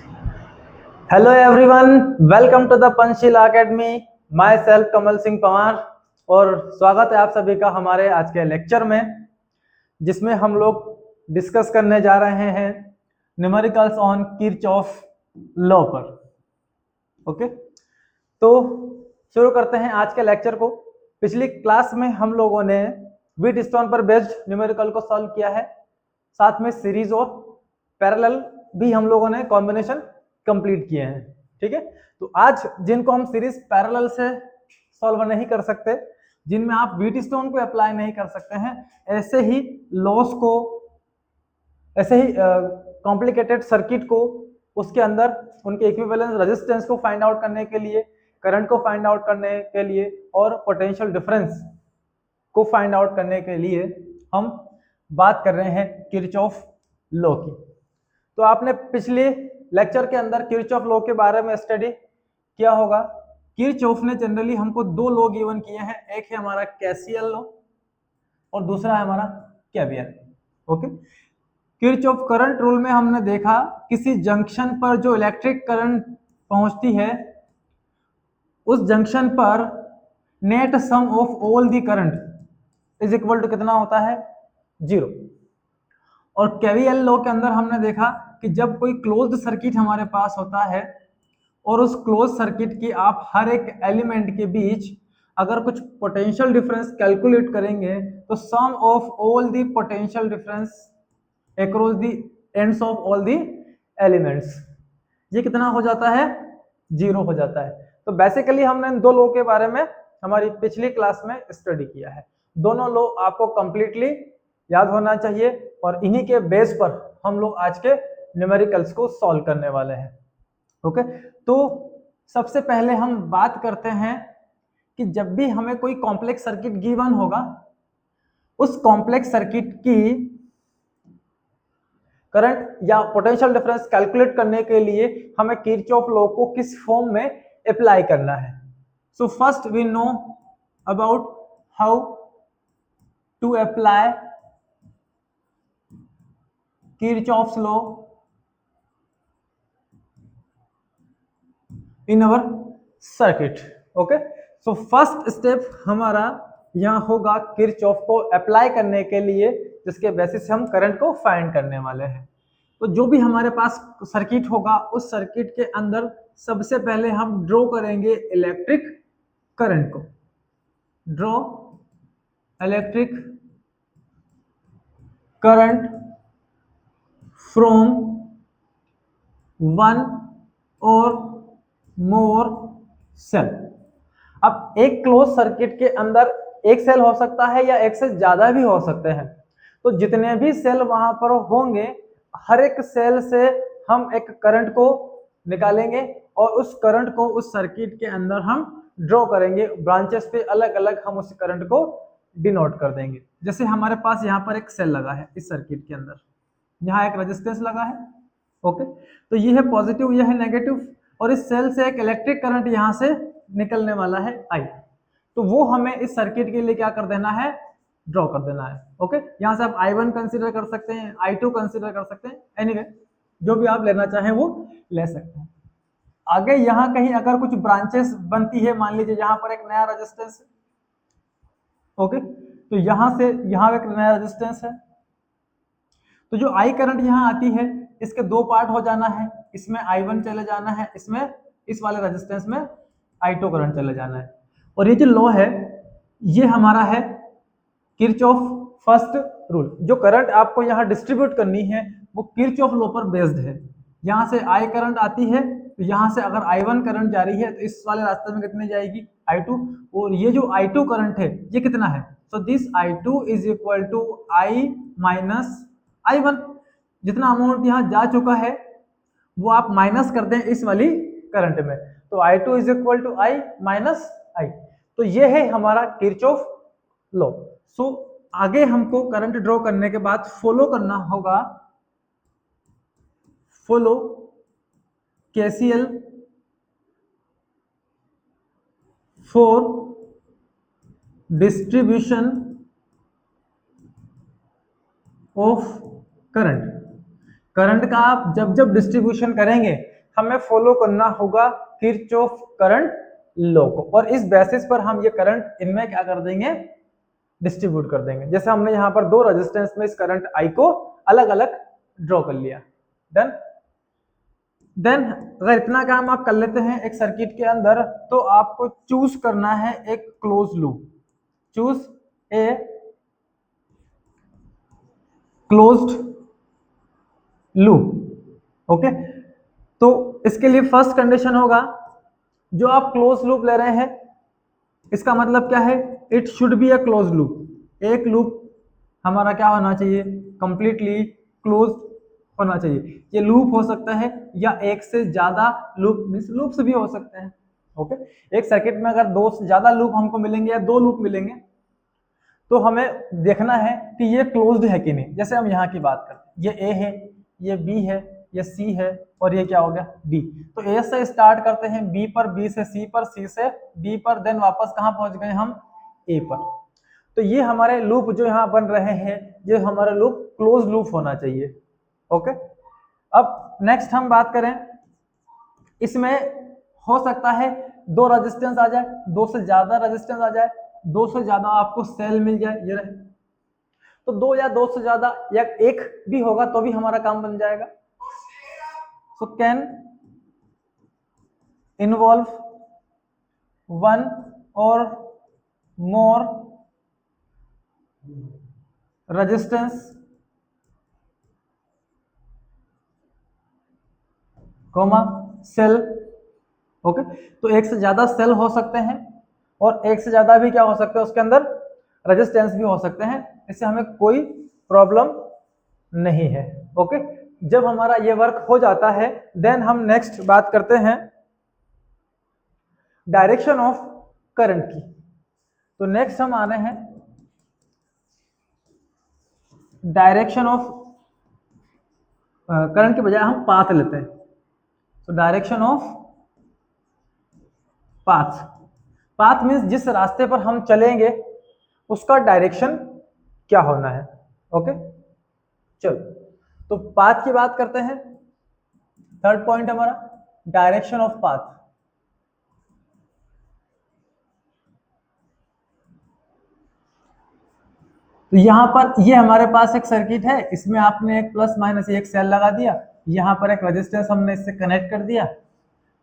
Hello everyone, welcome to the Panchshila academy. Myself Kamal Singh Panwar और स्वागत है आप सभी का हमारे आज के लेक्चर में, जिसमें हम लोग डिस्कस करने जा रहे हैं न्यूमेरिकल्स ऑन किरचॉफ लॉ पर। ओके, तो शुरू करते हैं आज के लेक्चर को। पिछली क्लास में हम लोगों ने व्हीटस्टोन पर बेस्ड न्यूमेरिकल को सॉल्व किया है, साथ में सीरीज और पैरेलल भी हम लोगों ने कॉम्बिनेशन कंप्लीट किए हैं। ठीक है, तो आज जिनको हम सीरीज पैरेलल से सॉल्व नहीं कर सकते, जिनमें आप व्हीटस्टोन को अप्लाई नहीं कर सकते हैं, ऐसे ही लॉस को, ऐसे ही कॉम्प्लिकेटेड सर्किट को, उसके अंदर उनके इक्विवेलेंस रेजिस्टेंस को फाइंड आउट करने के लिए, करंट को फाइंड आउट करने के लिए और पोटेंशियल डिफरेंस को फाइंड आउट करने के लिए हम बात कर रहे हैं किरचॉफ लॉ की। तो आपने पिछले लेक्चर के अंदर किरचॉफ लॉ के बारे में स्टडी किया होगा। किरचॉफ ने जनरली हमको दो लॉ गिवन किए हैं, एक है हमारा कैसियल लॉ और दूसरा है हमारा KVL. Okay, Kirchhoff current rule में हमने देखा किसी जंक्शन पर जो इलेक्ट्रिक करंट पहुंचती है, उस जंक्शन पर net sum of all the current is equal to कितना होता है? 0। और केवीएल लॉ के अंदर हमने देखा कि जब कोई क्लोज्ड सर्किट हमारे पास होता है और उस क्लोज सर्किट की आप हर एक एलिमेंट के बीच अगर कुछ पोटेंशियल डिफरेंस कैलकुलेट करेंगे तो sum of all the potential difference across the ends of all the elements, ये कितना हो जाता है? 0 हो जाता है। तो बेसिकली हमने इन दो लॉ के बारे में हमारी पिछली क्लास में स्टडी किया है। दोनों लॉ आपको कंप्लीटली याद होना चाहिए और इन्हीं के बेस पर हम लोग आज के न्यूमेरिकल्स को सॉल्व करने वाले हैं। ओके, तो सबसे पहले हम बात करते हैं कि जब भी हमें कोई कॉम्प्लेक्स सर्किट गिवन होगा, उस कॉम्प्लेक्स सर्किट की करंट या पोटेंशियल डिफरेंस कैलकुलेट करने के लिए हमें किरचॉफ लॉ को किस फॉर्म में अप्लाई करना है। So first we know about how to apply Kirchhoff's law in our circuit. Okay, so first step हमारा यहां होगा किरचॉफ को अप्लाई करने के लिए, जिसके बेसिस से हम करंट को फाइंड करने वाले हैं। तो जो भी हमारे पास सर्किट होगा, उस सर्किट के अंदर सबसे पहले हम ड्रॉ करेंगे इलेक्ट्रिक करंट को। Draw electric current from one और मोर सेल। अब एक क्लोज सर्किट के अंदर एक सेल हो सकता है या एक से ज्यादा भी हो सकते हैं, तो जितने भी सेल वहां पर होंगे, हर एक सेल से हम एक करंट को निकालेंगे और उस करंट को उस सर्किट के अंदर हम ड्रॉ करेंगे। ब्रांचेस पे अलग अलग हम उस करंट को डिनोट कर देंगे। जैसे हमारे पास यहाँ पर एक सेल लगा है इस सर्किट के अंदर, यहाँ एक रेजिस्टेंस लगा है। ओके, तो ये है पॉजिटिव, ये है नेगेटिव, और इस सेल से एक इलेक्ट्रिक करंट यहाँ से निकलने वाला है आई। तो वो हमें इस सर्किट के लिए क्या कर देना है? ड्रॉ कर देना है। ओके, यहाँ से आप I1 कंसीडर कर सकते हैं, I2 कंसीडर कर सकते हैं, एनीवे जो भी आप लेना चाहें वो ले सकते हैं। आगे यहाँ कहीं अगर कुछ ब्रांचेस बनती है, मान लीजिए यहाँ पर एक नया रेजिस्टेंस है। ओके, तो यहाँ से यहाँ एक नया रेजिस्टेंस है, तो जो आई करंट यहाँ आती है इसके दो पार्ट हो जाना है, इसमें I1 चले जाना है, इसमें इस वाले रेजिस्टेंस में I2 करंट चले जाना है। और ये जो लॉ है ये हमारा है किरचॉफ फर्स्ट रूल। जो करंट आपको यहाँ डिस्ट्रीब्यूट करनी है वो किरचॉफ लॉ पर बेस्ड है। यहाँ से I करंट आती है, तो यहाँ से अगर I1 करंट जा रही है तो इस वाले रास्ते में कितनी जाएगी? I2। और ये जो I2 करंट है ये कितना है? So this I2 is equal to I minus I1। जितना अमाउंट यहाँ जा चुका है वो आप माइनस कर दें इस वाली करंट में, तो I2 is equal to I minus I। तो ये है हमारा किरचॉफ लॉ। सो आगे हमको करंट ड्रॉ करने के बाद फॉलो करना होगा, follow KCL for distribution of current. Current का आप जब जब डिस्ट्रीब्यूशन करेंगे हमें फॉलो करना होगा किरचॉफ करंट लॉ को, और इस बेसिस पर हम ये करंट इनमें क्या कर देंगे, डिस्ट्रीब्यूट कर देंगे। जैसे हमने यहाँ पर दो रेजिस्टेंस में इस करंट आई को अलग अलग ड्रॉ कर लिया। डन। देन अगर इतना काम आप कर लेते हैं एक सर्किट के अंदर, तो आपको चूज करना है एक close loop. Choose a closed loop. Okay, तो इसके लिए फर्स्ट कंडीशन होगा, जो आप क्लोज लूप ले रहे हैं इसका मतलब क्या है, it should be a close loop. एक लूप हमारा क्या होना चाहिए, कंप्लीटली क्लोज होना चाहिए। ये लूप हो सकता है या एक से ज्यादा लूप, मींस लूप्स भी हो सकते हैं। ओके, एक सर्किट में अगर दो से ज्यादा लूप हमको मिलेंगे या दो लूप मिलेंगे तो हमें देखना है कि ये क्लोज्ड है कि नहीं। जैसे हम यहाँ की बात करते हैं, ये ए है, ये बी है, ये सी है, और ये क्या हो गया, डी। तो ए से स्टार्ट करते हैं बी पर, बी से सी पर, सी से डी पर, देन वापस कहाँ पहुंच गए हम, ए पर। तो ये हमारे लूप जो यहाँ बन रहे हैं, ये हमारा लूप क्लोज लूप होना चाहिए। ओके, अब नेक्स्ट हम बात करें, इसमें हो सकता है दो रेजिस्टेंस आ जाए, दो से ज्यादा रेजिस्टेंस आ जाए, दो से ज्यादा आपको सेल मिल जाए, ये रहे। तो दो या दो से ज्यादा या एक भी होगा तो भी हमारा काम बन जाएगा। सो कैन इन्वॉल्व वन और more resistance comma cell. Okay, तो एक से ज्यादा सेल हो सकते हैं और एक से ज्यादा भी क्या हो सकता है, उसके अंदर रेजिस्टेंस भी हो सकते हैं। इससे हमें कोई प्रॉब्लम नहीं है। ओके, जब हमारा ये वर्क हो जाता है देन हम नेक्स्ट बात करते हैं डायरेक्शन ऑफ करंट की। तो नेक्स्ट हम आने हैं डायरेक्शन ऑफ करंट के बजाय हम पाथ लेते हैं। तो direction of path, path means जिस रास्ते पर हम चलेंगे उसका डायरेक्शन क्या होना है। ओके, चलो तो पाथ की बात करते हैं। थर्ड पॉइंट हमारा डायरेक्शन ऑफ पाथ। तो यहां पर ये हमारे पास एक सर्किट है, इसमें आपने एक प्लस माइनस एक सेल लगा दिया, यहां पर एक रेजिस्टेंस हमने इससे कनेक्ट कर दिया,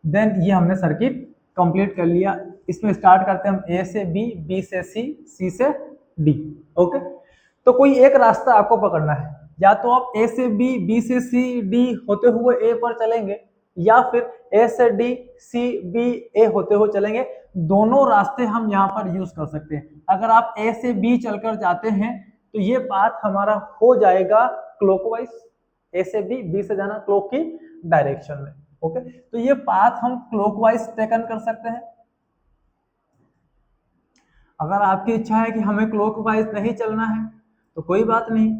देन ये हमने सर्किट कंप्लीट कर लिया। इसमें स्टार्ट करते हैं हम ए से बी, बी से सी, सी से डी। ओके, तो कोई एक रास्ता आपको पकड़ना है, या तो आप ए से बी, बी से सी, डी होते हुए ए पर चलेंगे, या फिर ए से डी, सी, बी, ए होते हुए चलेंगे। दोनों रास्ते हम यहाँ पर यूज कर सकते हैं। अगर आप ए से बी चलकर जाते हैं तो ये पाथ हमारा हो जाएगा क्लॉकवाइज, ए से बी से जाना क्लॉक की डायरेक्शन में। ओके, तो ये पाथ हम क्लॉकवाइज टेकन कर सकते हैं। अगर आपकी इच्छा है कि हमें क्लॉकवाइज नहीं चलना है तो कोई बात नहीं,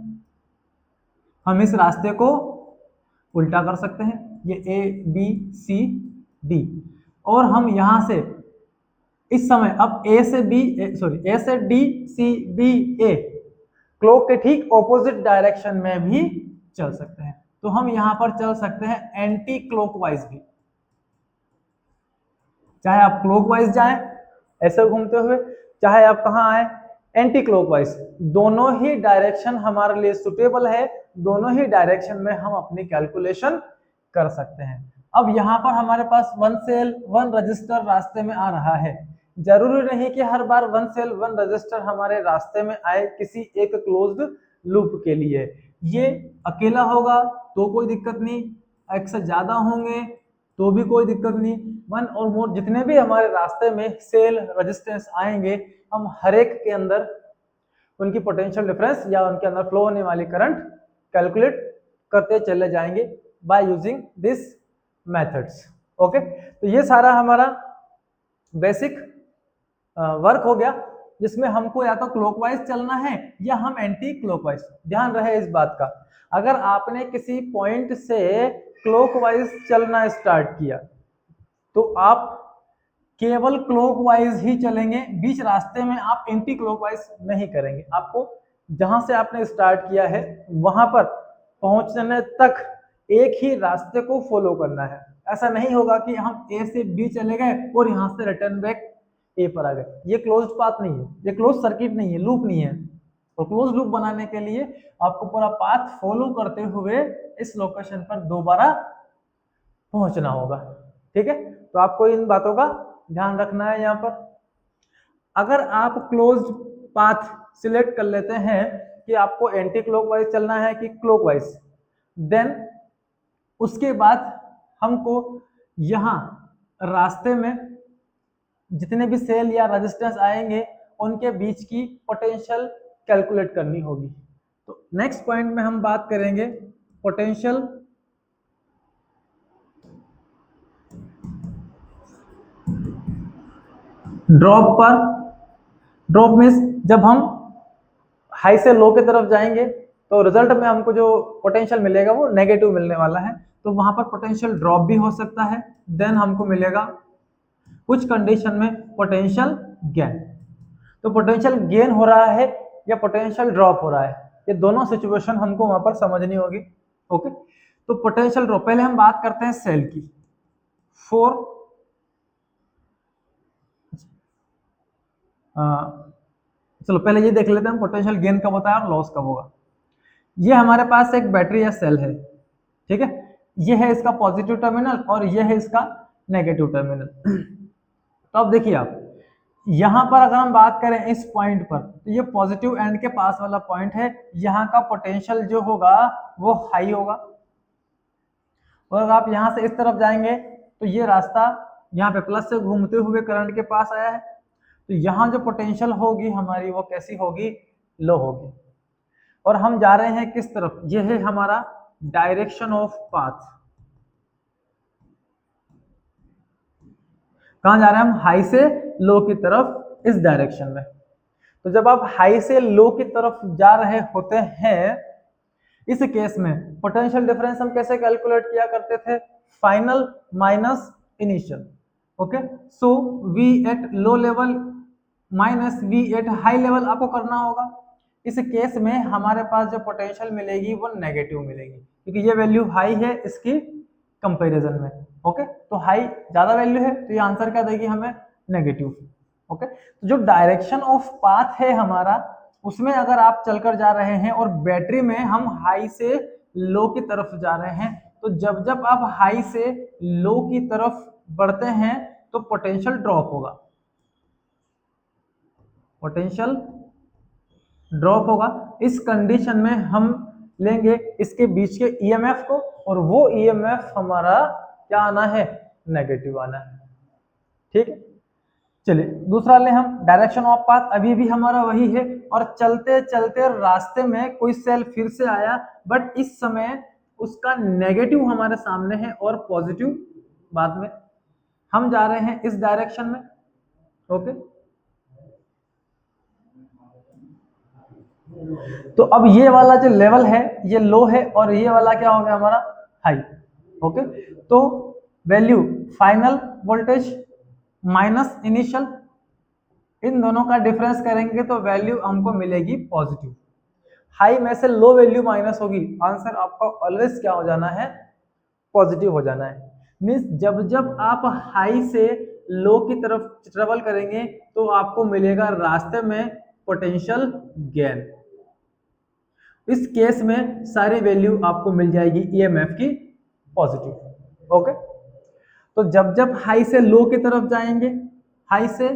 हम इस रास्ते को उल्टा कर सकते हैं, ये ए बी सी डी, और हम यहां से इस समय अब ए से बी, सॉरी ए से D, C, B, A clock के ठीक ऑपोजिट डायरेक्शन में भी चल सकते हैं। तो हम यहां पर चल सकते हैं एंटी क्लॉकवाइज भी, चाहे आप क्लॉकवाइज जाएं ऐसे घूमते हुए, चाहे आप कहां आए एंटी क्लॉकवाइज, दोनों ही डायरेक्शन हमारे लिए सुटेबल है, दोनों ही डायरेक्शन में हम अपनी कैलकुलेशन कर सकते हैं। अब यहाँ पर हमारे पास वन सेल वन रजिस्टर रास्ते में आ रहा है, जरूरी नहीं कि हर बार वन सेल वन रजिस्टर हमारे रास्ते में आए किसी एक क्लोज्ड लूप के लिए। ये अकेला होगा तो कोई दिक्कत नहीं, एक से ज्यादा होंगे तो भी कोई दिक्कत नहीं, वन और मोर जितने भी हमारे रास्ते में सेल रेजिस्टेंस आएंगे हम हर एक के अंदर उनकी पोटेंशियल डिफरेंस या उनके अंदर फ्लो होने वाली करंट कैलकुलेट करते चले जाएंगे by using this methods. Okay, तो ये सारा हमारा बेसिक वर्क हो गया, जिसमें हमको या तो क्लॉकवाइज चलना है या हम एंटी क्लॉकवाइज। ध्यान रहे इस बात का, अगर आपने किसी पॉइंट से क्लॉकवाइज चलना स्टार्ट किया तो आप केवल क्लॉकवाइज ही चलेंगे, बीच रास्ते में आप एंटी क्लॉकवाइज नहीं करेंगे। आपको जहां से आपने स्टार्ट किया है वहां पर पहुंचने तक एक ही रास्ते को फॉलो करना है। ऐसा नहीं होगा कि हम ए से बी चले गए और यहाँ से रिटर्न बैक ए पर आ गए। ये क्लोज्ड पाथ नहीं है, ये क्लोज सर्किट नहीं है, लूप नहीं है। और क्लोज लूप बनाने के लिए आपको पूरा पाथ फॉलो करते हुए इस लोकेशन पर दोबारा पहुंचना होगा। ठीक है, तो आपको इन बातों का ध्यान रखना है। यहाँ पर अगर आप क्लोज्ड पाथ सिलेक्ट कर लेते हैं कि आपको एंटी क्लॉकवाइज चलना है कि क्लॉकवाइज, देन उसके बाद हमको यहाँ रास्ते में जितने भी सेल या रेजिस्टेंस आएंगे उनके बीच की पोटेंशियल कैलकुलेट करनी होगी। तो नेक्स्ट पॉइंट में हम बात करेंगे पोटेंशियल ड्रॉप पर। ड्रॉप मीन्स जब हम हाई से लो की तरफ जाएंगे तो रिजल्ट में हमको जो पोटेंशियल मिलेगा वो नेगेटिव मिलने वाला है, तो वहां पर पोटेंशियल ड्रॉप भी हो सकता है। देन हमको मिलेगा कुछ कंडीशन में पोटेंशियल गेन। तो पोटेंशियल गेन हो रहा है या पोटेंशियल ड्रॉप हो रहा है, ये दोनों सिचुएशन हमको वहां पर समझनी होगी। ओके, तो पोटेंशियल ड्रॉप पहले हम बात करते हैं सेल की। चलो पहले ये देख लेते हैं पोटेंशियल गेन कब होता है और लॉस कब होगा। ये हमारे पास एक बैटरी या सेल है, ठीक है, ये है इसका पॉजिटिव टर्मिनल और ये है इसका नेगेटिव टर्मिनल। तो अब देखिए आप यहां पर अगर हम बात करें इस पॉइंट पर, तो ये पॉजिटिव एंड के पास वाला पॉइंट है, यहाँ का पोटेंशियल जो होगा वो हाई होगा। और अगर आप यहां से इस तरफ जाएंगे तो ये रास्ता यहाँ पे प्लस से घूमते हुए करंट के पास आया है, तो यहाँ जो पोटेंशियल होगी हमारी वो कैसी होगी, लो होगी। और हम जा रहे हैं किस तरफ, ये है हमारा डायरेक्शन ऑफ पाथ। कहां जा रहे हैं हम, हाई से लो की तरफ, इस डायरेक्शन में। तो जब आप हाई से लो की तरफ जा रहे होते हैं, इस केस में पोटेंशियल डिफरेंस हम कैसे कैलकुलेट किया करते थे, final minus initial. Okay, so V at low level minus V at high level आपको करना होगा। इस केस में हमारे पास जो पोटेंशियल मिलेगी वो नेगेटिव मिलेगी, क्योंकि ये वैल्यू हाई है इसकी कंपैरिजन में। ओके, तो हाई ज्यादा वैल्यू है तो ये आंसर क्या देगी हमें, नेगेटिव। ओके, तो जो डायरेक्शन ऑफ पाथ है हमारा, उसमें अगर आप चलकर जा रहे हैं और बैटरी में हम हाई से लो की तरफ जा रहे हैं, तो जब जब आप हाई से लो की तरफ बढ़ते हैं तो पोटेंशियल ड्रॉप होगा, पोटेंशियल ड्रॉप होगा। इस कंडीशन में हम लेंगे इसके बीच के ईएमएफ को, और वो ईएमएफ हमारा क्या आना है, नेगेटिव आना है। ठीक है, चलिए दूसरा ले हम डायरेक्शन ऑफ पाथ, अभी भी हमारा वही है। और चलते चलते रास्ते में कोई सेल फिर से आया, बट इस समय उसका नेगेटिव हमारे सामने है और पॉजिटिव बाद में। हम जा रहे हैं इस डायरेक्शन में। ओके, तो अब ये वाला जो लेवल है ये लो है और ये वाला क्या हो गया हमारा, हाई। ओके, तो value final voltage minus initial, इन दोनों का डिफरेंस करेंगे तो वैल्यू हमको मिलेगी पॉजिटिव। हाई में से लो वैल्यू माइनस होगी, आंसर आपका ऑलवेज क्या हो जाना है, पॉजिटिव हो जाना है। मीन्स जब जब आप हाई से लो की तरफ ट्रेवल करेंगे तो आपको मिलेगा रास्ते में पोटेंशियल गेन। इस केस में सारी वैल्यू आपको मिल जाएगी ईएमएफ की पॉजिटिव। ओके, तो जब जब हाई से लो की तरफ जाएंगे, हाई से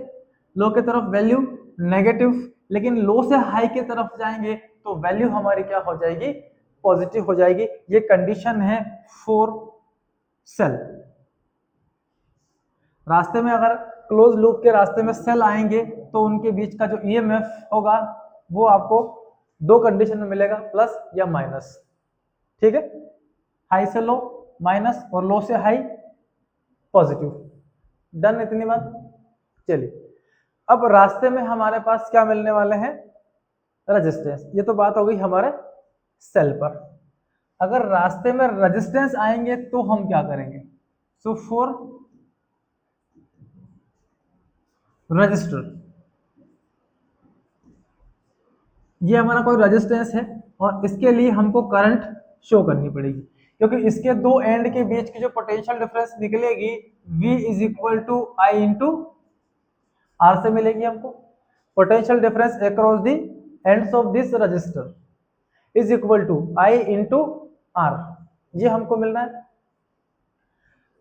लो की तरफ वैल्यू नेगेटिव, लेकिन लो से हाई की तरफ जाएंगे तो वैल्यू हमारी क्या हो जाएगी, पॉजिटिव हो जाएगी। ये कंडीशन है फॉर सेल। रास्ते में अगर क्लोज लूप के रास्ते में सेल आएंगे तो उनके बीच का जो ईएमएफ होगा वो आपको दो कंडीशन में मिलेगा, प्लस या माइनस। ठीक है, हाई से लो माइनस और लो से हाई पॉजिटिव। डन इतनी बात। चलिए अब रास्ते में हमारे पास क्या मिलने वाले हैं, रेजिस्टेंस। ये तो बात हो गई हमारे सेल पर। अगर रास्ते में रेजिस्टेंस आएंगे तो हम क्या करेंगे, सो फॉर रजिस्टर, ये हमारा कोई रेजिस्टेंस है और इसके लिए हमको करंट शो करनी पड़ेगी। क्योंकि इसके दो एंड के बीच की जो पोटेंशियल डिफरेंस निकलेगी V is equal to I into R से मिलेगी हमको। Potential difference across the ends of this resistor is equal to I into R, ये हमको मिलना है।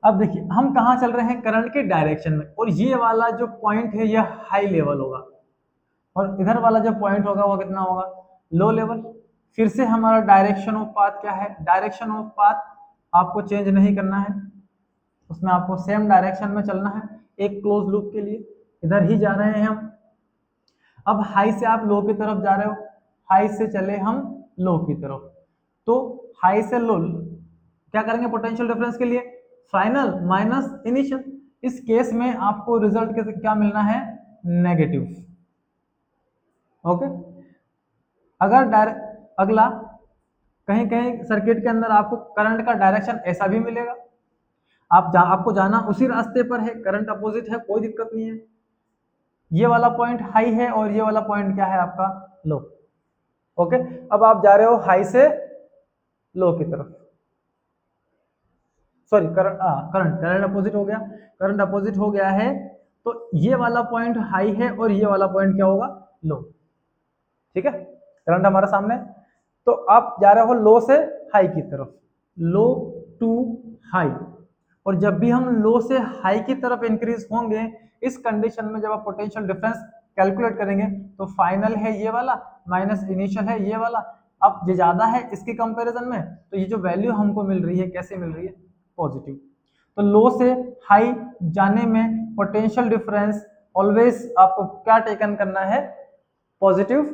अब देखिए हम कहाँ चल रहे हैं, करंट के डायरेक्शन में, और ये वाला जो पॉइंट है यह हाई लेवल होगा और इधर वाला जो पॉइंट होगा वो कितना होगा, लो लेवल। फिर से हमारा डायरेक्शन ऑफ पाथ क्या है, डायरेक्शन ऑफ पाथ आपको चेंज नहीं करना है, उसमें आपको सेम डायरेक्शन में चलना है एक क्लोज लूप के लिए, इधर ही जा रहे हैं हम। अब हाई से आप लो की तरफ जा रहे हो, हाई से चले हम लो की तरफ, तो हाई से लो क्या करेंगे पोटेंशियल डिफरेंस के लिए, फाइनल माइनस इनिशियल। इस केस में आपको रिजल्ट कैसे क्या मिलना है, नेगेटिव। ओके, अगर अगला कहीं कहीं सर्किट के अंदर आपको करंट का डायरेक्शन ऐसा भी मिलेगा, आपको जाना उसी रास्ते पर है, करंट अपोजिट है, कोई दिक्कत नहीं है। ये वाला पॉइंट हाई है और ये वाला पॉइंट क्या है आपका, लो। ओके, अब आप जा रहे हो हाई से लो की तरफ, सॉरी करंट अपोजिट हो गया, करंट अपोजिट हो गया है, तो ये वाला पॉइंट हाई है और ये वाला पॉइंट क्या होगा, लो। ठीक है, करंट हमारे सामने, तो आप जा रहे हो लो से हाई की तरफ, लो टू हाई, और जब भी हम लो से हाई की तरफ इंक्रीज होंगे, इस कंडीशन में जब आप पोटेंशियल डिफरेंस कैलकुलेट करेंगे तो फाइनल है ये वाला माइनस इनिशियल है ये वाला। अब ये ज्यादा है इसके कंपैरिजन में, तो ये जो वैल्यू हमको मिल रही है कैसे मिल रही है, पॉजिटिव। तो लो से हाई जाने में पोटेंशियल डिफरेंस ऑलवेज आपको क्या टेकन करना है, पॉजिटिव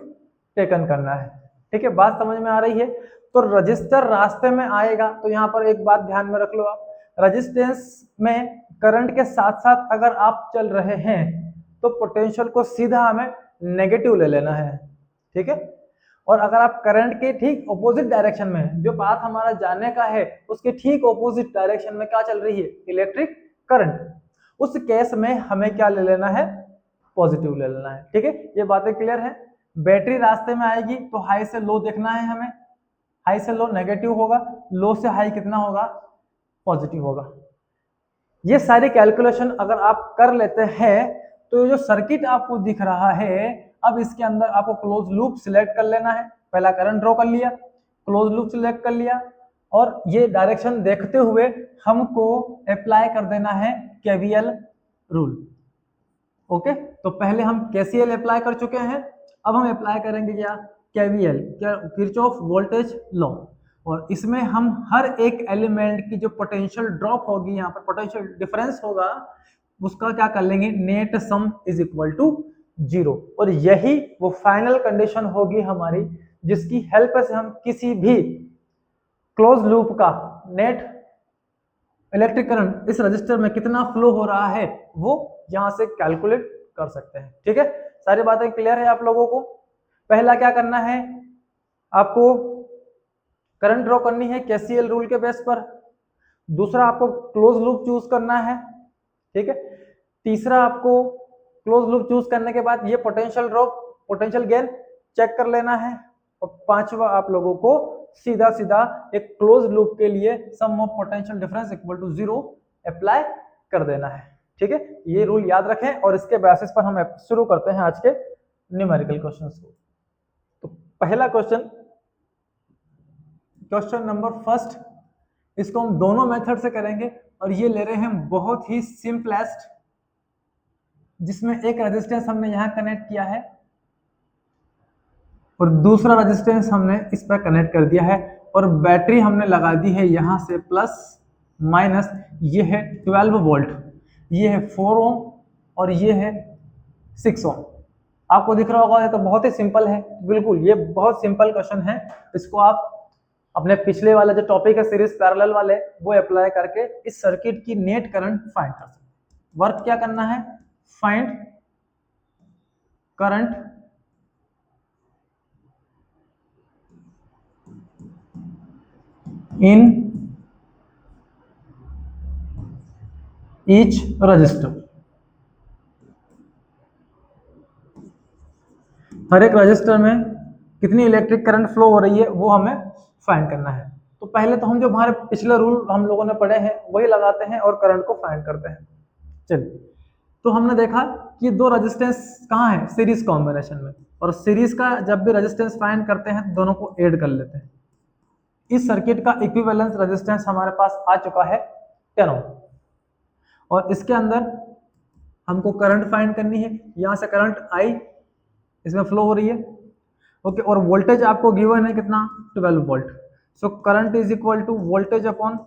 टेकन करना है। ठीक है, बात समझ में आ रही है। तो रजिस्टर रास्ते में आएगा, तो यहाँ पर एक बात ध्यान में रख लो आप, रजिस्टेंस में करंट के साथ साथ अगर आप चल रहे हैं तो पोटेंशियल को सीधा हमें नेगेटिव ले लेना है। ठीक है, और अगर आप करंट के ठीक ऑपोजिट डायरेक्शन में, जो पाथ हमारा जाने का है उसके ठीक ऑपोजिट डायरेक्शन में क्या चल रही है, इलेक्ट्रिक करंट, उस केस में हमें क्या ले लेना है, पॉजिटिव ले लेना है। ठीक है, ये बातें क्लियर है। बैटरी रास्ते में आएगी तो हाई से लो देखना है हमें, हाई से लो नेगेटिव होगा, लो से हाई कितना होगा, पॉजिटिव होगा। ये सारी कैलकुलेशन अगर आप कर लेते हैं तो ये जो सर्किट आपको दिख रहा है, अब इसके अंदर आपको क्लोज लूप सिलेक्ट कर लेना है। पहला करंट ड्रॉ कर लिया, क्लोज लूप सिलेक्ट कर लिया, और ये डायरेक्शन देखते हुए हमको अप्लाई कर देना है केवीएल रूल। ओके, तो पहले हम केसीएल अप्लाई कर चुके हैं, अब हम अप्लाई करेंगे क्या, केवीएल, क्या, किरचॉफ वोल्टेज लॉ। और इसमें हम हर एक एलिमेंट की जो पोटेंशियल ड्रॉप होगी, यहाँ पर पोटेंशियल डिफरेंस होगा, उसका क्या कर लेंगे, net sum is equal to 0। और यही वो फाइनल कंडीशन होगी हमारी, जिसकी हेल्प से हम किसी भी क्लोज लूप का नेट इलेक्ट्रिक करंट इस रजिस्टर में कितना फ्लो हो रहा है वो यहां से कैलकुलेट कर सकते हैं। ठीक है, सारी बातें क्लियर है आप लोगों को। पहला क्या करना है, आपको करंट ड्रॉ करनी है केसीएल रूल के बेस पर। दूसरा आपको क्लोज लूप चूज करना है। ठीक है, तीसरा आपको क्लोज लूप चूज करने के बाद ये potential drop potential gain check कर लेना है। और पांचवा आप लोगों को सीधा सीधा एक क्लोज लूप के लिए sum of potential difference equal to 0 apply कर देना है। ठीक है, ये रूल याद रखें और इसके बेसिस पर हम शुरू करते हैं आज के न्यूमेरिकल क्वेश्चंस को। तो पहला क्वेश्चन, क्वेश्चन नंबर फर्स्ट, इसको हम दोनों मेथड से करेंगे और ये ले रहे हैं बहुत ही सिंपलेस्ट, जिसमें एक रेजिस्टेंस हमने यहां कनेक्ट किया है और दूसरा रेजिस्टेंस हमने इस पर कनेक्ट कर दिया है, और बैटरी हमने लगा दी है यहां से प्लस माइनस। ये है 12 वोल्ट, ये है 4 ओम और ये है 6 ओम। आपको दिख रहा होगा, ये तो बहुत ही सिंपल है, बिल्कुल ये बहुत सिंपल क्वेश्चन है। इसको आप अपने पिछले वाला जो टॉपिक है सीरीज पैरेलल वाले, वो अप्लाई करके इस सर्किट की नेट करंट फाइंड कर सकते हैं। वर्क क्या करना है, find current in each resistor. हर एक रजिस्टर में कितनी इलेक्ट्रिक करंट फ्लो हो रही है वो हमें फाइंड करना है। तो तो पहले तो हम जो हमारे पिछले रूल हम लोगों ने पढ़े हैं वही लगाते हैं और करंट को फाइंड करते हैं। चलिए, तो हमने देखा कि दो रेजिस्टेंस कहाँ है, सीरीज कॉम्बिनेशन में, और सीरीज का जब भी रेजिस्टेंस फाइंड करते हैं दोनों को ऐड कर लेते हैं। इस सर्किट का इक्विवेलेंस रेजिस्टेंस हमारे पास आ चुका है 10 ओम, और इसके अंदर हमको करंट फाइंड करनी है। यहाँ से करंट आई इसमें फ्लो हो रही है, ओके, और वोल्टेज आपको गिवन है कितना, 12 volt. So current is equal to voltage upon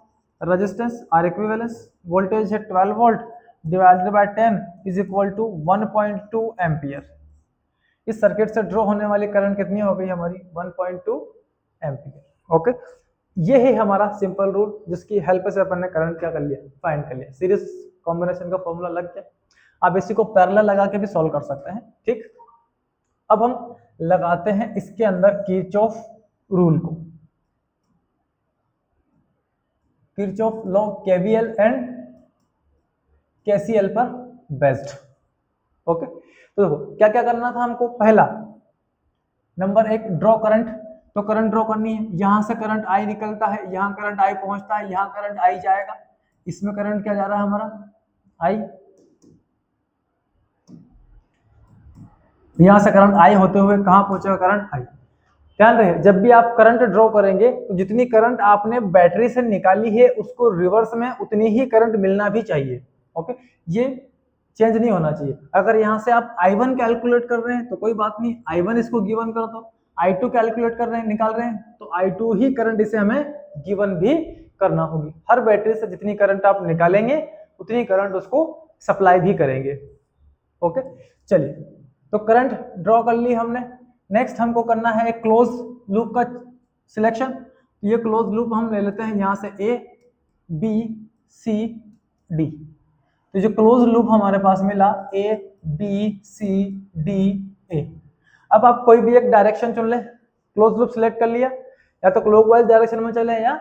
resistance R equivalence. Voltage है 12 volt divided by 10 is equal to 1.2 ampere. इस सर्किट से ड्रॉ होने वाली करंट कितनी हो गई हमारी, 1.2 एम्पियर। ओके, ये है हमारा सिंपल रूल जिसकी हेल्प से अपन ने करंट क्या कर लिया, फाइंड कर लिया। सीरीज कॉम्बिनेशन का फॉर्मूला लग गया। आप इसी को पैरेलल लगा के भी सॉल्व कर सकते हैं। ठीक, अब हम लगाते हैं इसके अंदर किरचॉफ रूल को, Kirchhoff law KVL and KCL पर बेस्ड। ओके, तो देखो क्या क्या करना था हमको। पहला नंबर 1 ड्रॉ करंट, तो करंट ड्रॉ करनी है। यहां से करंट आई निकलता है, यहां करंट आई पहुंचता है, यहां करंट आई जाएगा, इसमें करंट क्या जा रहा है हमारा, आई। यहां से करंट आई होते हुए कहां पहुंचेगा, करंट आई। ध्यान रहे, जब भी आप करंट ड्रॉ करेंगे तो जितनी करंट आपने बैटरी से निकाली है उसको रिवर्स में उतनी ही करंट मिलना भी चाहिए। ओके, ये चेंज नहीं होना चाहिए। अगर यहाँ से आप I1 कैलकुलेट कर रहे हैं तो कोई बात नहीं, I1 इसको गिवन कर दो। I2 कैलकुलेट कर रहे हैं, निकाल रहे हैं, तो I2 ही करंट इसे हमें गिवन भी करना होगी। हर बैटरी से जितनी करंट आप निकालेंगे उतनी करंट उसको सप्लाई भी करेंगे। ओके, चलिए, तो करंट ड्रॉ कर ली हमने। नेक्स्ट हमको करना है एक क्लोज लूप का सिलेक्शन। ये क्लोज लूप हम ले लेते हैं यहाँ से A B C D। तो जो क्लोज लूप हमारे पास मिला A B C D A। अब आप कोई भी एक डायरेक्शन चुन ले, क्लोज लूप सिलेक्ट कर लिया, या तो क्लॉकवाइज डायरेक्शन में चले या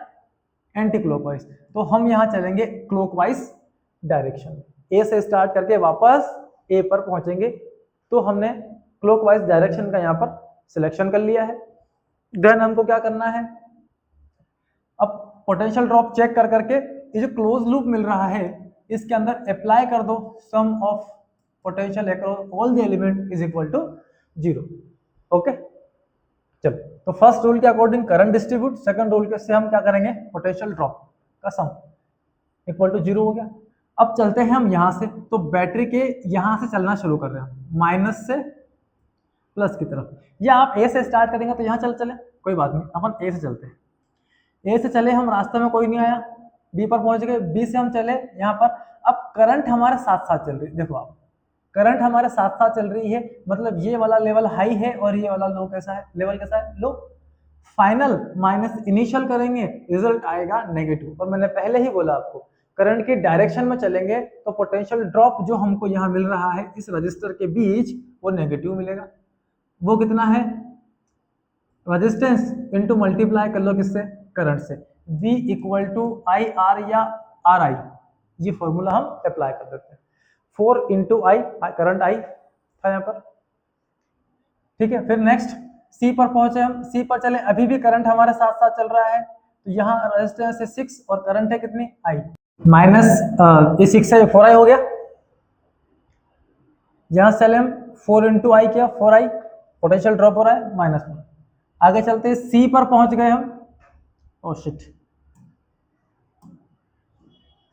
एंटी क्लॉकवाइज। तो हम यहाँ चलेंगे क्लॉकवाइज डायरेक्शन में, A से स्टार्ट करके वापस A पर पहुंचेंगे। तो हमने क्लॉकवाइज डायरेक्शन का यहाँ पर सिलेक्शन कर लिया है। देन हमको क्या करना है, अब पोटेंशियल ड्रॉप चेक कर करके ये जो क्लोज लूप मिल रहा है इसके अंदर अप्लाई कर दो sum of potential across all the element is equal to 0। Okay, चलो, तो फर्स्ट रूल के according current distribute, second rule के से हम क्या करेंगे, पोटेंशियल ड्रॉप का सम इक्वल टू 0 हो गया। अब चलते हैं हम यहाँ से, तो बैटरी के यहाँ से चलना शुरू कर रहे हैं माइनस से प्लस की तरफ, या आप ए से स्टार्ट करेंगे तो यहाँ चले कोई बात नहीं, अपन ए से चलते हैं। ए से चले हम, रास्ते में कोई नहीं आया, बी पर पहुंच गए, बी से हम चले यहाँ पर। अब करंट हमारे साथ साथ चल रही है, देखो आप करंट हमारे साथ साथ चल रही है, मतलब ये वाला लेवल हाई है और ये वाला लो कैसा है, लेवल कैसा है, लो। फाइनल माइनस इनिशियल करेंगे, रिजल्ट आएगा नेगेटिव। और मैंने पहले ही बोला आपको, करंट की डायरेक्शन में चलेंगे तो पोटेंशियल ड्रॉप जो हमको यहाँ मिल रहा है इस रजिस्टर के बीच वो नेगेटिव मिलेगा। वो कितना है, रेजिस्टेंस इनटू मल्टीप्लाई कर लो किससे, करंट से, V equal to I R या आर आई, ये फॉर्मूला हम अप्लाई कर देते हैं। 4 इंटू आई, करंट आई था यहाँ पर, ठीक है। फिर नेक्स्ट C पर पहुंचे हम, C पर चले, अभी भी करंट हमारे साथ साथ चल रहा है, तो यहाँ रेजिस्टेंस है 6 और करंट है कितनी, आई माइनस ये 6 है 4i हो गया। यहाँ से चले हम 4 इंटू आई किया, 4i, पोटेंशियल ड्रॉप हो रहा है -1। आगे चलते C पर पहुंच गए हम, ओ शिट,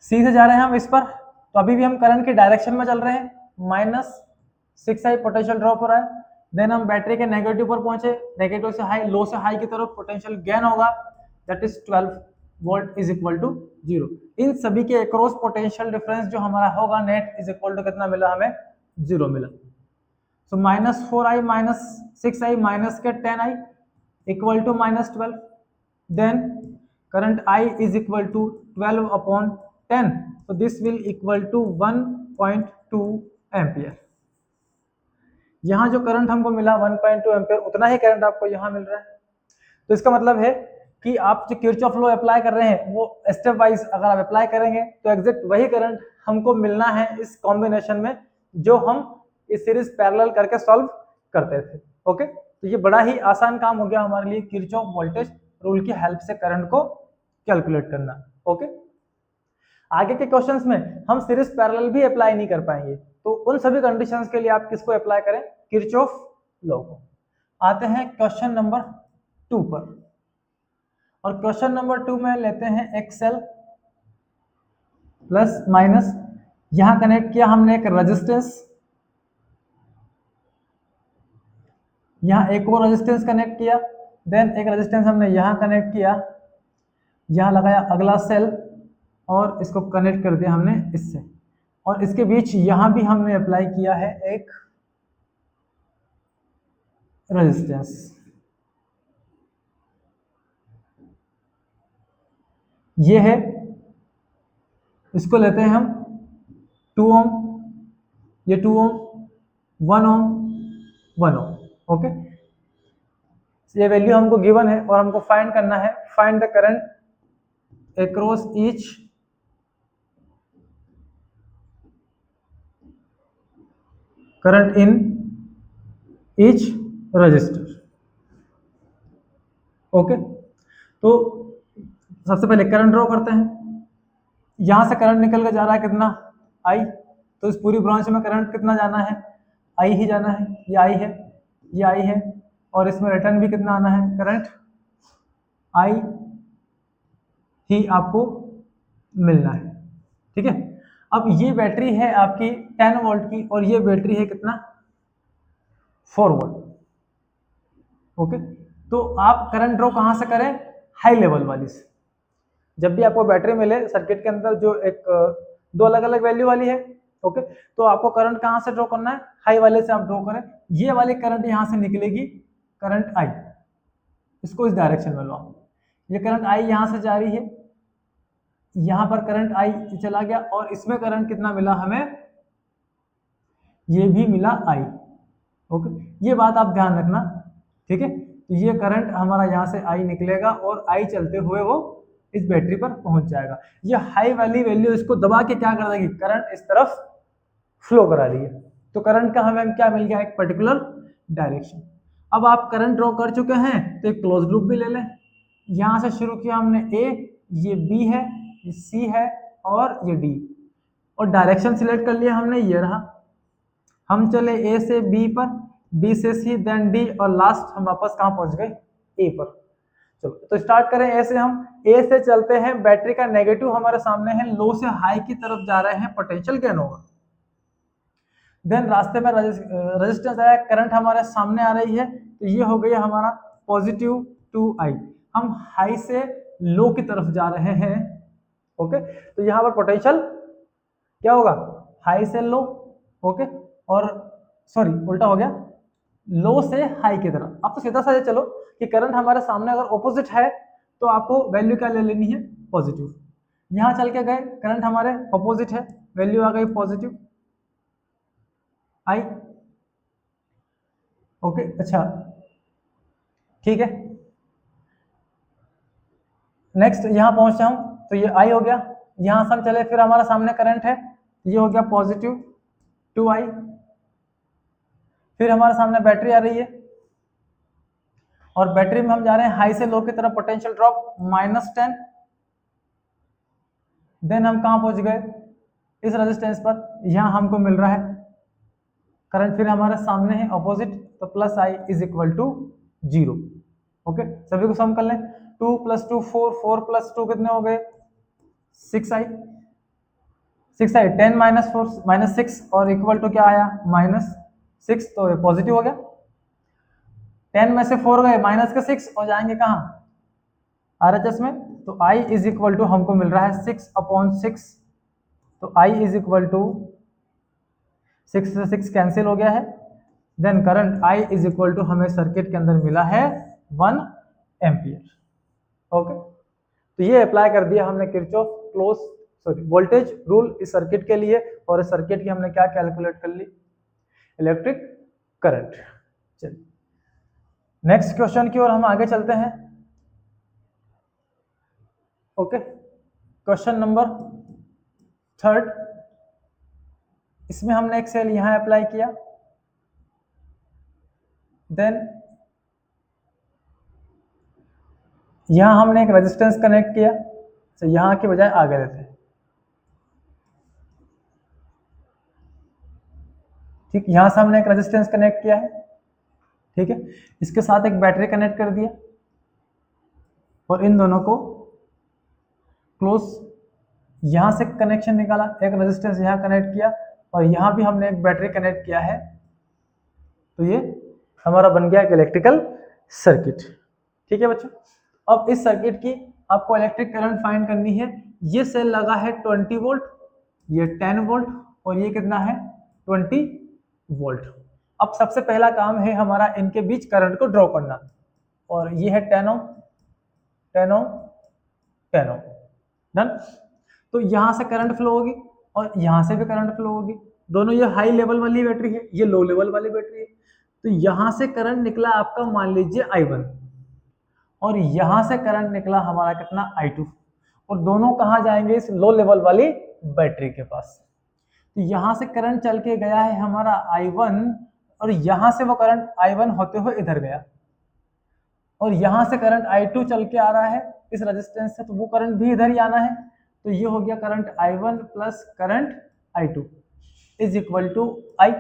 C से जा रहे हैं हम इस पर, तो अभी भी हम करंट की डायरेक्शन में चल रहे हैं, -6i पोटेंशियल ड्रॉप हो रहा है। देन हम बैटरी के नेगेटिव पर पहुंचे, नेगेटिव से हाई, लो से हाई की तरफ पोटेंशियल गेन होगा, that is 12 volt is equal to 0। इन सभी के अक्रॉस पोटेंशियल डिफरेंस जो हमारा होगा नेट इज इक्वल टू कितना मिला हमें, 0 मिला। सो -4i -6i माइनस के 10i equal to -12। Then current I is equal to 12 upon 10, so this will equal to 1.2 ampere. यहाँ जो करंट हमको मिला 1.2 एम्पियर, उतना ही करंट आपको यहाँ मिल रहा है। तो इसका मतलब है कि आप जो किरचॉफ लॉ अप्लाई कर रहे हैं वो स्टेप वाइज अगर आप अप्लाई करेंगे तो एग्जैक्ट वही करंट हमको मिलना है इस कॉम्बिनेशन में जो हम इस सीरीज पैरेलल करके सॉल्व करते थे। ओके, तो ये बड़ा ही आसान काम हो गया हमारे लिए किरचॉफ वोल्टेज रूल की हेल्प से करंट को कैलकुलेट करना। ओके, आगे के क्वेश्चंस में हम सीरीज पैरेलल भी अप्लाई नहीं कर पाएंगे, तो उन सभी कंडीशंस के लिए आप किसको अप्लाई करें, किरचॉफ लॉ को। आते हैं क्वेश्चन नंबर 2 पर, और क्वेश्चन नंबर 2 में लेते हैं एक्सएल प्लस माइनस, यहां कनेक्ट किया हमने एक रेजिस्टेंस, यहां एक और रेजिस्टेंस कनेक्ट किया, देन एक रेजिस्टेंस हमने यहां कनेक्ट किया, यहां लगाया अगला सेल और इसको कनेक्ट कर दिया हमने इससे, और इसके बीच यहां भी हमने अप्लाई किया है एक रेजिस्टेंस। ये है, इसको लेते हैं हम 2 ओम, ये 2 ओम, 1 ओम, 1 ओम। ओके, ये वैल्यू हमको गिवन है और हमको फाइंड करना है, find the current across each current in each register. Okay, तो सबसे पहले करंट ड्रॉ करते हैं। यहां से करंट निकल कर जा रहा है कितना, आई, तो इस पूरी ब्रांच में करंट कितना जाना है, आई ही जाना है, ये आई है, ये आई है, और इसमें रिटर्न भी कितना आना है, करंट आई ही आपको मिलना है। ठीक है, अब ये बैटरी है आपकी 10 वोल्ट की और ये बैटरी है कितना, 4 वोल्ट। ओके, तो आप करंट ड्रॉ कहां से करें, हाई लेवल वाली से। जब भी आपको बैटरी मिले सर्किट के अंदर जो एक दो अलग अलग वैल्यू वाली है, ओके, तो आपको करंट कहां से ड्रॉ करना है, हाई वाले से आप ड्रॉ करें। ये वाली करंट यहां से निकलेगी, करंट आई, इसको इस डायरेक्शन में लो। ये करंट आई यहां से जा रही है, यहां पर करंट आई चला गया, और इसमें करंट कितना मिला हमें, ये भी मिला आई। ओके, ये बात आप ध्यान रखना। ठीक है, तो ये करंट हमारा यहाँ से आई निकलेगा और आई चलते हुए वो इस बैटरी पर पहुंच जाएगा। ये हाई वाली वैल्यू इसको दबा के क्या कर देगी, करंट इस तरफ फ्लो करा रही है, तो करंट का हमें क्या मिल गया, एक पर्टिकुलर डायरेक्शन। अब आप करंट ड्रॉ कर चुके हैं तो एक क्लोज लूप भी ले लें। यहां से शुरू किया हमने ए, ये बी है, ये सी है और ये डी, और डायरेक्शन सिलेक्ट कर लिया हमने, ये रहा। हम चले ए से बी पर, बी से सी, देन डी, और लास्ट हम वापस कहां पहुंच गए, ए पर। चलो तो स्टार्ट करें ए से। हम ए से चलते हैं, बैटरी का नेगेटिव हमारे सामने है, लो से हाई की तरफ जा रहे हैं, पोटेंशियल गेन होगा। देन रास्ते में रेजिस्टेंस आया, करंट हमारे सामने आ रही है, तो ये हो गया हमारा पॉजिटिव टू आई। हम हाई से लो की तरफ जा रहे हैं। ओके, तो यहाँ पर पोटेंशियल क्या होगा, हाई से लो। ओके, और सॉरी उल्टा हो गया, लो से हाई की तरफ। अब तो सीधा सा चलो कि करंट हमारे सामने अगर ऑपोजिट है तो आपको वैल्यू क्या ले लेनी है, पॉजिटिव। यहां चल के गए, करंट हमारे ऑपोजिट है, वैल्यू आ गई पॉजिटिव आई। ओके, अच्छा ठीक है, नेक्स्ट यहां पहुंचे हम, तो ये आई हो गया। यहां से हम चले, फिर हमारा सामने करंट है, ये हो गया पॉजिटिव टू आई। फिर हमारे सामने बैटरी आ रही है, और बैटरी में हम जा रहे हैं हाई से लो की तरफ, पोटेंशियल ड्रॉप -10। देन हम कहां पहुंच गए, इस रेजिस्टेंस पर, यहां हमको मिल रहा है करंट, फिर हमारे सामने है ऑपोजिट, तो plus I is equal to 0। Okay, सभी को सम कर लें, 2 + 2 4, 4 + 2 कितने हो गए, 6 आई, 6 आई, 10 - 4 -6, और इक्वल टू क्या आया, -6, तो ये पॉजिटिव हो गया। 10 में से 4 गए, माइनस के 6 हो जाएंगे कहाँ, RHS में, तो I इज इक्वल टू हमको मिल रहा है 6/6, तो I इज इक्वल टू 6 से 6 कैंसिल हो गया है। Then current I is equal to हमें सर्किट के अंदर मिला है 1 एम्पियर। ओके, तो ये अप्लाई कर दिया हमने किरचॉफ वोल्टेज रूल इस सर्किट के लिए, और इस सर्किट की हमने क्या कैलकुलेट कर ली, इलेक्ट्रिक करंट। चलिए नेक्स्ट क्वेश्चन की ओर हम आगे चलते हैं। ओके, क्वेश्चन नंबर 3, इसमें हमने एक सेल यहां अप्लाई किया, देन यहां हमने एक रेजिस्टेंस कनेक्ट किया, तो यहाँ के बजाय आगे लेते हैं। ठीक, यहाँ से हमने एक रेजिस्टेंस कनेक्ट किया है, ठीक है, इसके साथ एक बैटरी कनेक्ट कर दिया और इन दोनों को क्लोज, यहां से कनेक्शन निकाला, एक रेजिस्टेंस यहां कनेक्ट किया और यहां भी हमने एक बैटरी कनेक्ट किया है, तो ये हमारा बन गया एक इलेक्ट्रिकल सर्किट। ठीक है बच्चों, अब इस सर्किट की आपको इलेक्ट्रिक करंट फाइंड करनी है। ये सेल लगा है 20 वोल्ट, ये 10 वोल्ट और ये कितना है 20 वोल्ट। अब सबसे पहला काम है हमारा इनके बीच करंट को ड्रॉ करना, और ये है 10 ओम 10 ओम 10 ओम, डन। तो यहां से करंट फ्लो होगी और यहां से भी करंट फ्लो होगी, दोनों ये हाई लेवल वाली बैटरी है, ये लो लेवल वाली बैटरी है। तो यहां से करंट निकला आपका मान लीजिए I1 और यहां से करंट निकला हमारा कितना I2, और दोनों कहां जाएंगे इस लो लेवल वाली बैटरी के पास। तो यहां से करंट चल के गया है हमारा I1 और यहां से वो करंट I1 होते हुए इधर गया और यहां से करंट I2 चल के आ रहा है इस रेजिस्टेंस से, तो वो करंट भी इधर ही आना है। तो ये हो गया current I1 plus current I2 is equal to I।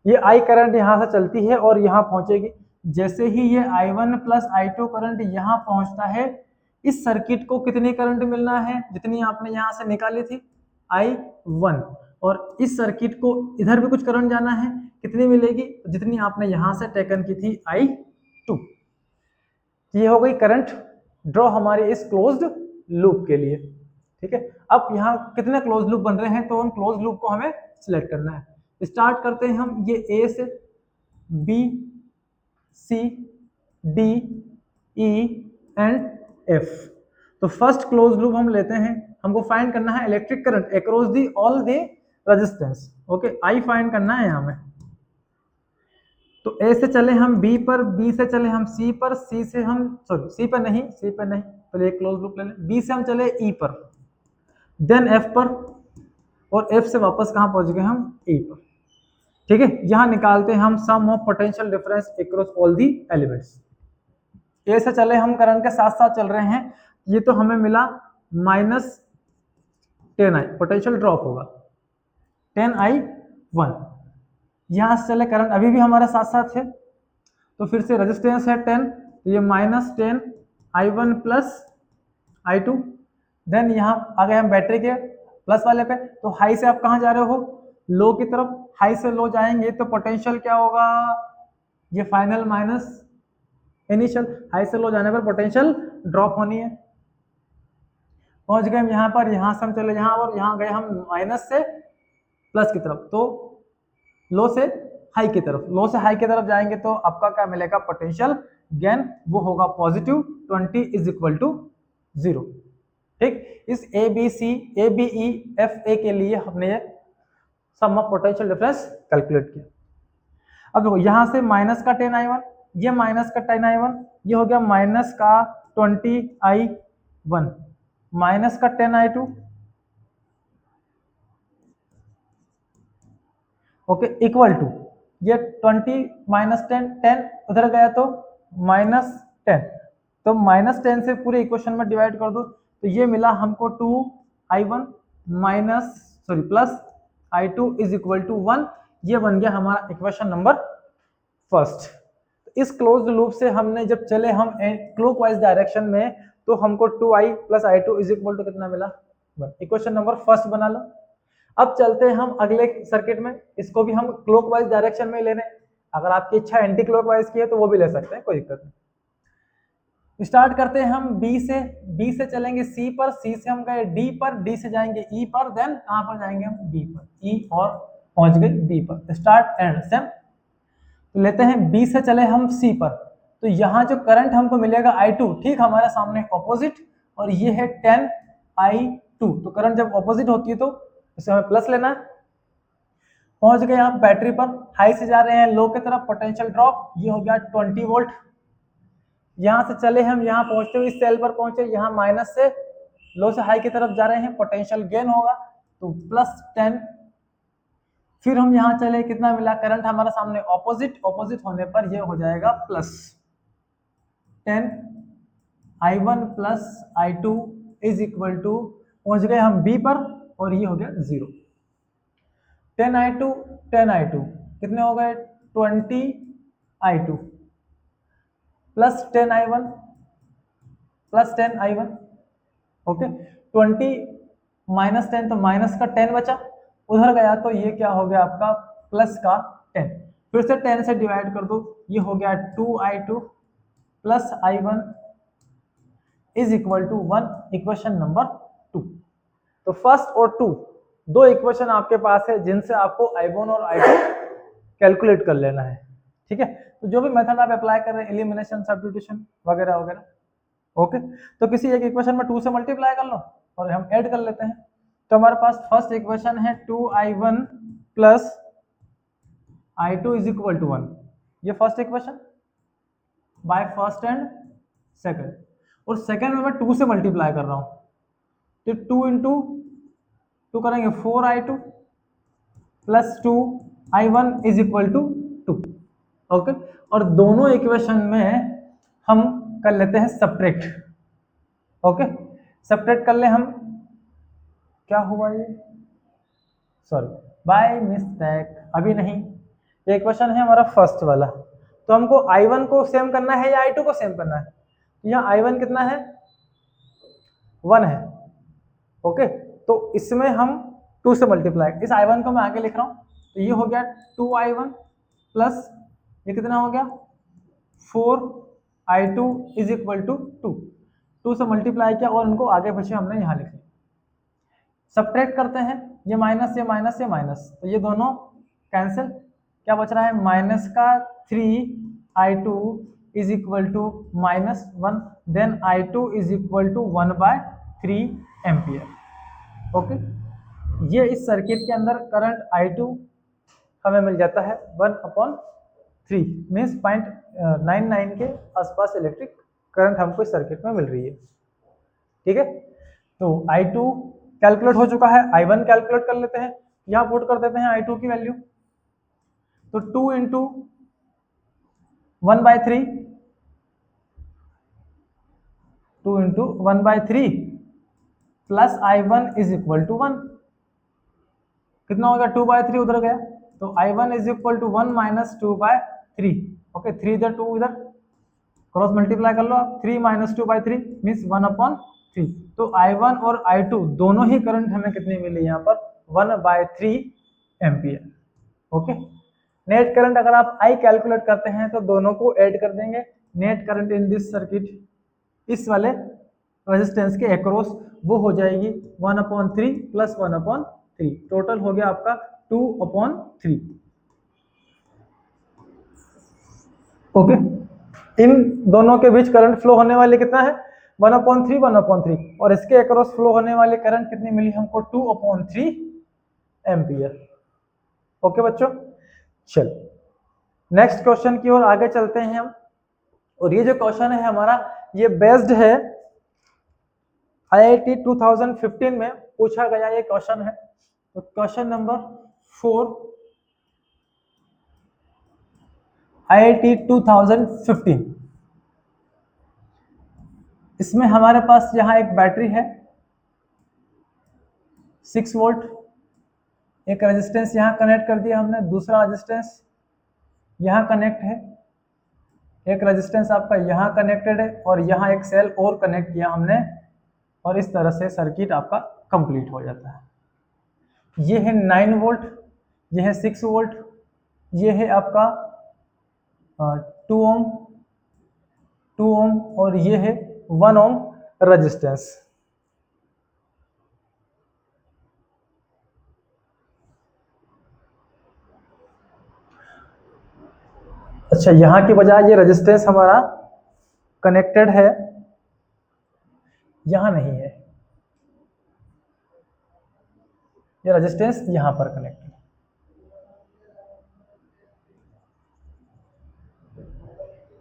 ये I करंट यहां से चलती है और यहां पहुंचेगी। जैसे ही ये I1 प्लस I2 करंट यहां पहुंचता है, इस सर्किट को कितनी करंट मिलना है, जितनी आपने यहां से निकाली थी I1, और इस सर्किट को इधर भी कुछ करंट जाना है, कितनी मिलेगी, जितनी आपने यहां से टेकन की थी I2। ये हो गई करंट ड्रॉ हमारे इस क्लोज्ड लूप के लिए। ठीक है, अब यहाँ कितने क्लोज लूप बन रहे हैं, तो उन क्लोज लूप को हमें सिलेक्ट करना है। स्टार्ट करते हैं हम ये ए से, B, C, D, E and F. तो फर्स्ट क्लोज लूप हम लेते हैं, हमको फाइंड करना है electric current across the all the resistance. Okay, I find करना है यहाँ में। तो ए से चले हम बी पर, बी से चले हम सी पर, सी से हम सॉरी सी पर नहीं, पहले एक क्लोज लूप ले लें। बी से हम चले ई पर, देन एफ पर, और एफ से वापस कहां पहुंच गए हम ई पर। ठीक है, यहां निकालते हैं हम sum of potential difference across all the elements. A से चले हम करंट के साथ साथ चल रहे हैं, ये तो हमें मिला -10i, पोटेंशियल ड्रॉप होगा 10i1। यहां से चले करंट अभी भी हमारे साथ साथ है, तो फिर से रेजिस्टेंस है 10, तो ये -10i1 प्लस i2। देन यहाँ आ गए हम बैटरी के प्लस वाले पे, तो हाई से आप कहाँ जा रहे हो, लो की तरफ। हाई से लो जाएंगे तो पोटेंशियल क्या होगा, ये फाइनल माइनस इनिशियल। हाई से लो जाने पर पोटेंशियल ड्रॉप होनी है। पहुंच गए हम यहाँ पर, यहाँ से हम चले यहाँ और यहाँ गए हम माइनस से प्लस की तरफ, तो लो से हाई की तरफ, लो से हाई की तरफ जाएंगे तो आपका क्या मिलेगा, पोटेंशियल गेन वो होगा पॉजिटिव 20 इज इक्वल टू 0। ठीक, इस A B C A B E F A के लिए हमने ये sum of potential difference calculate किया। अब देखो यहां से माइनस का 10i1, ये माइनस का 10i1, ये हो गया माइनस का 20i1 माइनस का 10i2। ओके, इक्वल टू ये 20 माइनस 10, 10 उधर गया तो -10, तो -10 से पूरे इक्वेशन में डिवाइड कर दो, तो ये मिला हमको 2i1 plus i2 is equal to 1। ये बन गया हमारा इक्वेशन नंबर फर्स्ट। इस क्लोज्ड लूप से हमने जब चले हम क्लॉकवाइज डायरेक्शन में, तो हमको 2i plus i2 is equal to कितना मिला, 1। इक्वेशन नंबर फर्स्ट बना लो। अब चलते हैं हम अगले सर्किट में, इसको भी हम क्लॉकवाइज डायरेक्शन में लेने, अगर आपकी इच्छा एंटी क्लॉकवाइज की है तो वो भी ले सकते हैं, कोई दिक्कत नहीं। स्टार्ट करते हैं हम बी से चलेंगे सी पर, सी से हम गए डी पर, डी से जाएंगे ई पर, देन कहां पर जाएंगे हम बी पर, ई और पहुंच गए बी पर। Start and same. तो लेते हैं बी से चले हम सी पर, तो यहाँ जो करंट हमको मिलेगा I2, ठीक हमारे सामने ऑपोजिट, और ये है 10i2। तो करंट जब ऑपोजिट होती है तो इसे हमें प्लस लेना है। पहुंच गए आप बैटरी पर, हाई से जा रहे हैं लो की तरफ, पोटेंशियल ड्रॉप ये हो गया 20 वोल्ट। यहां से चले हम यहाँ पहुंचते हुए इस सेल पर पहुंचे, यहाँ माइनस से लो से हाई की तरफ जा रहे हैं, पोटेंशियल गेन होगा तो +10। फिर हम यहाँ चले, कितना मिला, करंट हमारा सामने ऑपोजिट होने पर ये हो जाएगा +10i1 plus i2 is equal to, पहुंच गए हम बी पर, और ये हो गया 0। 10i2 10i2 कितने हो गए, 20i2 plus 10i1 plus 10i1। Okay, 20 minus 10 तो माइनस का 10 बचा, उधर गया तो ये क्या हो गया आपका प्लस का 10। फिर से 10 से डिवाइड कर दो, ये हो गया 2i2 plus i1 is equal to 1, equation number 2। तो फर्स्ट और 2 दो इक्वेशन आपके पास है जिनसे आपको i1 और i2 कैलकुलेट कर लेना है। ठीक है, तो जो भी मेथड आप अप्लाई कर रहे हैं, एलिमिनेशन, सब्स्टिट्यूशन वगैरह वगैरह, ओके, तो किसी एक इक्वेशन में 2 से मल्टीप्लाई कर लो और हम ऐड कर लेते हैं। तो हमारे पास फर्स्ट इक्वेशन है 2i1 plus i2 is equal to 1, ये first equation by first and second, और सेकंड में मैं 2 से मल्टीप्लाई कर रहा हूं, तो 2 इंटू 2 करेंगे 4i2 plus 2i1 is equal to 2। Okay, और दोनों इक्वेशन में हम कर लेते हैं सब्ट्रैक्ट। ओके, सब्ट्रैक्ट कर ले हम, क्या हुआ ये, सॉरी बाय मिस्टेक, अभी नहीं, ये क्वेश्चन है हमारा फर्स्ट वाला। तो हमको i1 को सेम करना है या i2 को सेम करना है, यहाँ i1 कितना है, 1 है। ओके, तो इसमें हम 2 से मल्टीप्लाई, इस i1 को मैं आगे लिख रहा हूँ, तो ये हो गया 2i1 प्लस ये कितना हो गया 4i2 इज इक्वल टू 2 से मल्टीप्लाई किया और उनको आगे पीछे हमने यहाँ लिखे। सब्ट्रैक्ट करते हैं, ये माइनस ये माइनस ये माइनस, तो ये दोनों कैंसिल, क्या बच रहा है माइनस का 3i2 is equal to -1, then i2 is equal to 1/3 ampere. Okay, ये इस सर्किट के अंदर करंट i2 हमें मिल जाता है 1/3, मीन्स 0.99 के आसपास इलेक्ट्रिक करंट हमको इस सर्किट में मिल रही है। ठीक है, तो i2 कैलकुलेट हो चुका है, i1 कैलकुलेट कर लेते हैं, यहाँ पुट कर देते हैं i2 की वैल्यू, तो 2 into 1/3, 2 into 1/3 plus i1 is equal to 1, कितना हो गया 2/3 उधर गया, तो i1 is equal to 1 minus 2/3। Okay, 3 इधर 2 इधर, क्रॉस मल्टीप्लाई कर लो आप, 3 माइनस 2/3 मीन्स 1/3। तो i1 और i2 दोनों ही करंट हमें कितनी मिली यहाँ पर 1/3 एम्पियर। ओके, नेट करंट अगर आप I कैलकुलेट करते हैं तो दोनों को ऐड कर देंगे, net current in this circuit इस वाले रेजिस्टेंस के अक्रॉस वो हो जाएगी 1/3 प्लस 1/3, टोटल हो गया आपका 2/3। ओके, इन दोनों के बीच करंट फ्लो होने वाले कितना है 1/3 1/3, और इसके अक्रॉस फ्लो होने वाले करंट कितनी मिली हमको 2/3 एम्पियर। ओके बच्चों, चल नेक्स्ट क्वेश्चन की ओर आगे चलते हैं हम, और ये जो क्वेश्चन है हमारा ये बेस्ड है IIT 2015 में पूछा गया ये क्वेश्चन है। तो क्वेश्चन नंबर 4 IIT 2015, इसमें हमारे पास यहाँ एक बैटरी है 6 वोल्ट, एक रेजिस्टेंस यहाँ कनेक्ट कर दिया हमने, दूसरा रेजिस्टेंस यहाँ कनेक्ट है, एक रेजिस्टेंस आपका यहाँ कनेक्टेड है, और यहाँ एक सेल और कनेक्ट किया हमने, और इस तरह से सर्किट आपका कंप्लीट हो जाता है। ये है 9 वोल्ट, ये है 6 वोल्ट, ये है आपका 2 ओम, 2 ओम, और ये है 1 ओम रेजिस्टेंस। अच्छा, यहाँ की बजाय ये रेजिस्टेंस हमारा कनेक्टेड है, यहाँ नहीं है, ये रेजिस्टेंस यहाँ पर कनेक्टेड है।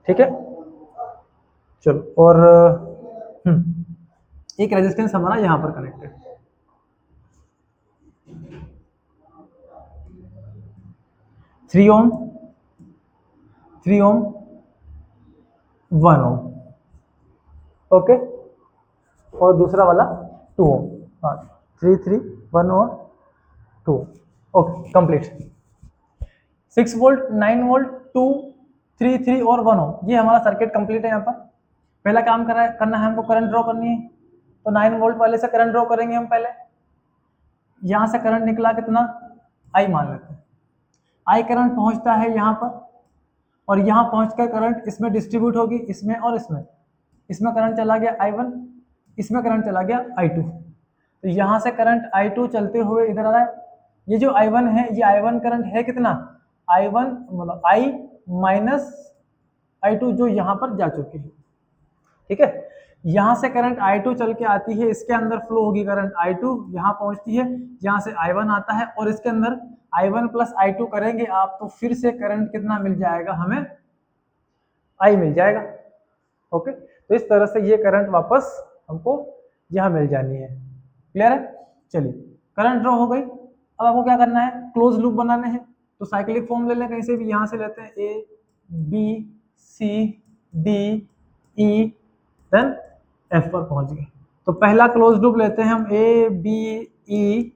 ठीक है, चलो, और एक रेजिस्टेंस हमारा यहाँ पर कनेक्टेड, 3 ओम, 3 ओम, 1 ओम। ओके, और दूसरा वाला 2 ओम। हाँ 3 3 1 और 2। Okay complete. 6 वोल्ट 9 वोल्ट 2 3 3 और 1 ओम, ये हमारा सर्किट कंप्लीट है। यहाँ पर पहला काम करना है हमको, करंट ड्रॉ करनी है। तो 9 वोल्ट वाले से करंट ड्रॉ करेंगे हम पहले। यहाँ से करंट निकला कितना, आई मान लेते हैं। आई करंट पहुंचता है यहाँ पर, और यहाँ पहुंचकर करंट इसमें डिस्ट्रीब्यूट होगी, इसमें और इसमें। इसमें करंट चला गया I1, इसमें करंट चला गया I2। तो यहाँ से करंट I2 चलते हुए इधर आ रहा है। ये जो I1 है, ये I1 करंट है कितना, I1 मतलब I माइनस I2 जो यहाँ पर जा चुकी है। ठीक है, यहाँ से करंट I2 चल के आती है, इसके अंदर फ्लो होगी करंट I2, यहाँ पहुंचती है, यहाँ से I1 आता है और इसके अंदर I1 प्लस I2 करेंगे आप, तो फिर से करंट कितना मिल जाएगा हमें, I मिल जाएगा। ओके, तो इस तरह से ये करंट वापस हमको यहाँ मिल जानी है। क्लियर है? चलिए करंट ड्रॉ हो गई। अब आपको क्या करना है, क्लोज लूप बनाने हैं। तो साइक्लिक फॉर्म ले लें, कहीं से भी, यहाँ से लेते हैं A B C D E then F पर पहुंच गए। तो पहला क्लोज लूप लेते हैं हम A B E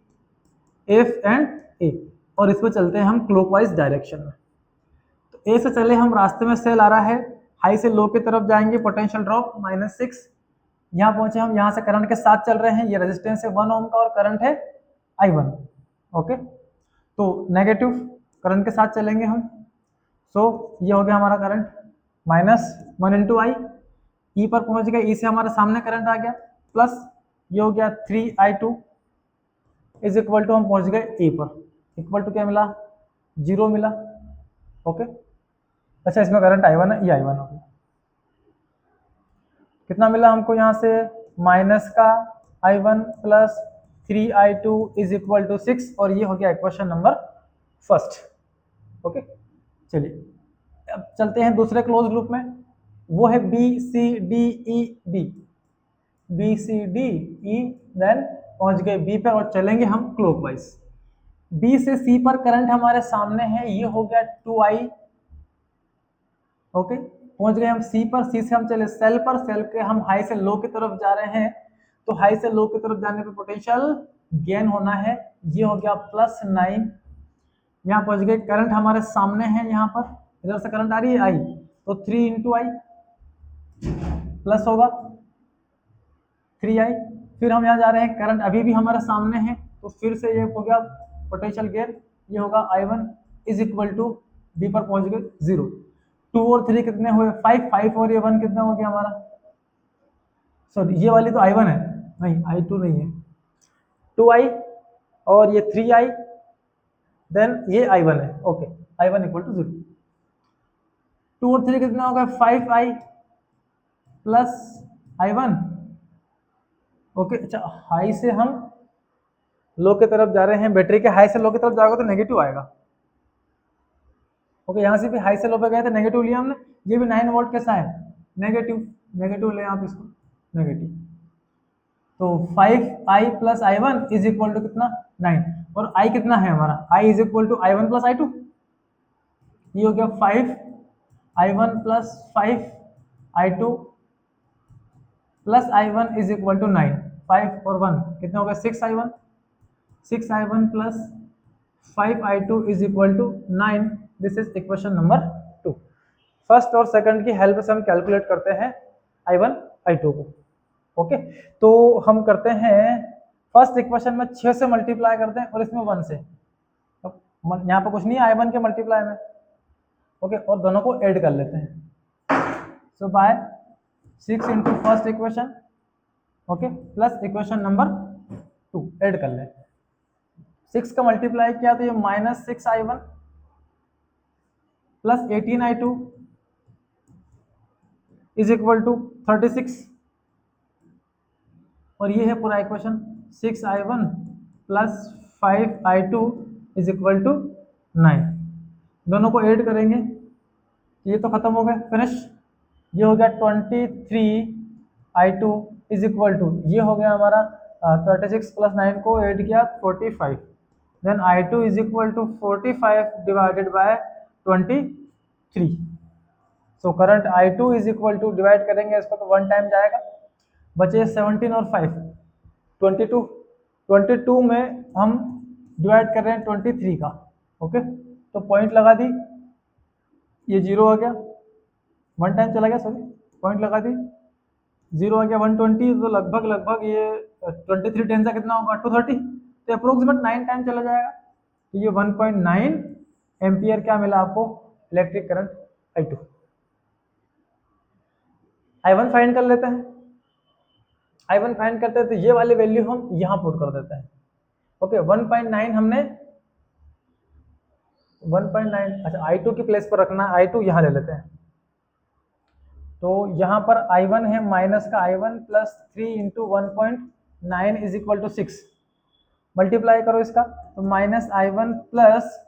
F and A, और इस पर चलते हैं हम क्लॉकवाइज डायरेक्शन में। तो A से चले हम, रास्ते में सेल आ रहा है, हाई से लो की तरफ जाएंगे, पोटेंशियल ड्रॉप -6। यहाँ पहुंचे हम, यहाँ से करंट के साथ चल रहे हैं, ये रेजिस्टेंस है 1 ओम का और करंट है I1। ओके, तो नेगेटिव करंट के साथ चलेंगे हम। सो ये हो गया हमारा करंट -1 इंटू आई, ई पर पहुंच गया, ई से हमारे सामने करंट आ गया, प्लस ये हो गया 3I2 इज इक्वल टू, हम पहुंच गए ए पर, इक्वल टू क्या मिला, 0 मिला। ओके, अच्छा इसमें करंट I1 है, ये I1 हो गया। कितना मिला हमको यहाँ से, माइनस का I1 plus 3I2 is equal to 6, और ये हो गया इक्वेशन नंबर फर्स्ट। ओके, चलिए अब चलते हैं दूसरे क्लोज लूप में, वो है B C D E B, B C D E, then पहुंच गए B पे और चलेंगे हम क्लॉकवाइज। B से C पर करंट हमारे सामने है, ये हो गया 2I। ओके, पहुंच गए हम C पर, C से हम चले सेल पर, सेल के हम हाई से लो की तरफ जा रहे हैं। तो हाई से लो की तरफ जाने पे पोटेंशियल गेन होना है, ये हो गया +9। यहाँ पहुंच गए, करंट हमारे सामने है, यहाँ पर इधर से करंट आ रही है I, तो 3 इंटू आई प्लस होगा 3I। फिर हम यहाँ जा रहे हैं, करंट अभी भी हमारे सामने है, तो फिर से ये हो गया पोटेंशियल गेन, ये होगा I1 is equal to, B पर पहुंच गए 0। 2 और 3 कितने हुए, 5, 5 और ये 1 कितना हो गया हमारा, सॉरी ये वाली तो I1 है, नहीं I2 नहीं है, 2I और ये 3I, देन ये I1 है। Okay, I1 equal to 0। 2 और 3 कितना होगा, 5I प्लस I1। ओके, अच्छा हाई से हम लो की तरफ जा रहे हैं, बैटरी के हाई से लो की तरफ जाओगे तो नेगेटिव आएगा। ओके, यहाँ से भी हाई से लो पे गए थे, नेगेटिव लिया हमने, ये भी 9 वोल्ट कैसा है, नेगेटिव, नेगेटिव ले आप इसको, नेगेटिव। तो 5I plus I1 is equal to कितना, 9, और I कितना है हमारा, I is equal to I1 plus I2, ये हो गया 5I1 plus 5I2 plus I1 is equal to 9, 5 और 1 कितना हो गया, 6I1, 6I1 plus 5I2 is equal to 9। This is equation number 2। First और सेकंड की हेल्प से हम कैलकुलेट करते हैं I1 I2 को। ओके, तो हम करते हैं, फर्स्ट इक्वेशन में 6 से मल्टीप्लाई करते हैं और इसमें 1 से, तो यहाँ पर कुछ नहीं है I1 के मल्टीप्लाई में। ओके, और दोनों को ऐड कर लेते हैं। So by 6 into first equation, okay, plus equation number 2 add कर लें। 6 का मल्टीप्लाई किया तो ये -6I1 plus 18I2 is equal to 36, और ये है पूरा equation, 6I1 plus 5I2 is equal to 9। दोनों को ऐड करेंगे, ये तो खत्म हो गए, फिनिश। ये हो गया 23I2 इज इक्वल टू, ये हो गया हमारा 36 प्लस 9 को ऐड किया 45, then I2 is equal to 45 divided by 23। So current I2 is equal to, divide करेंगे इसको तो 1 टाइम जाएगा, बचे 17 और 5 22। 22 में हम डिवाइड कर रहे हैं 23 का। ओके, तो पॉइंट लगा दी, ये 0 आ गया, 1 टाइम चला गया, सॉरी पॉइंट लगा दी, 0 आ गया। 120 तो लगभग लगभग ये 23 10 से कितना होगा 230, तो अप्रोक्सीमेट 9 टाइम चला जाएगा। तो ये 1.9 एम्पियर क्या मिला आपको electric current I2। I1 find कर लेते हैं। I1 फाइंड करते हैं तो ये वाली वैल्यू हम यहाँ पुट कर देते हैं। ओके, 1.9 हमने 1.9, अच्छा I2 की प्लेस पर रखना है, I2 यहाँ ले लेते हैं। तो यहाँ पर I1 है माइनस का I1 plus 3 into 1.9 is equal to 6, multiply करो इसका, तो माइनस I1 प्लस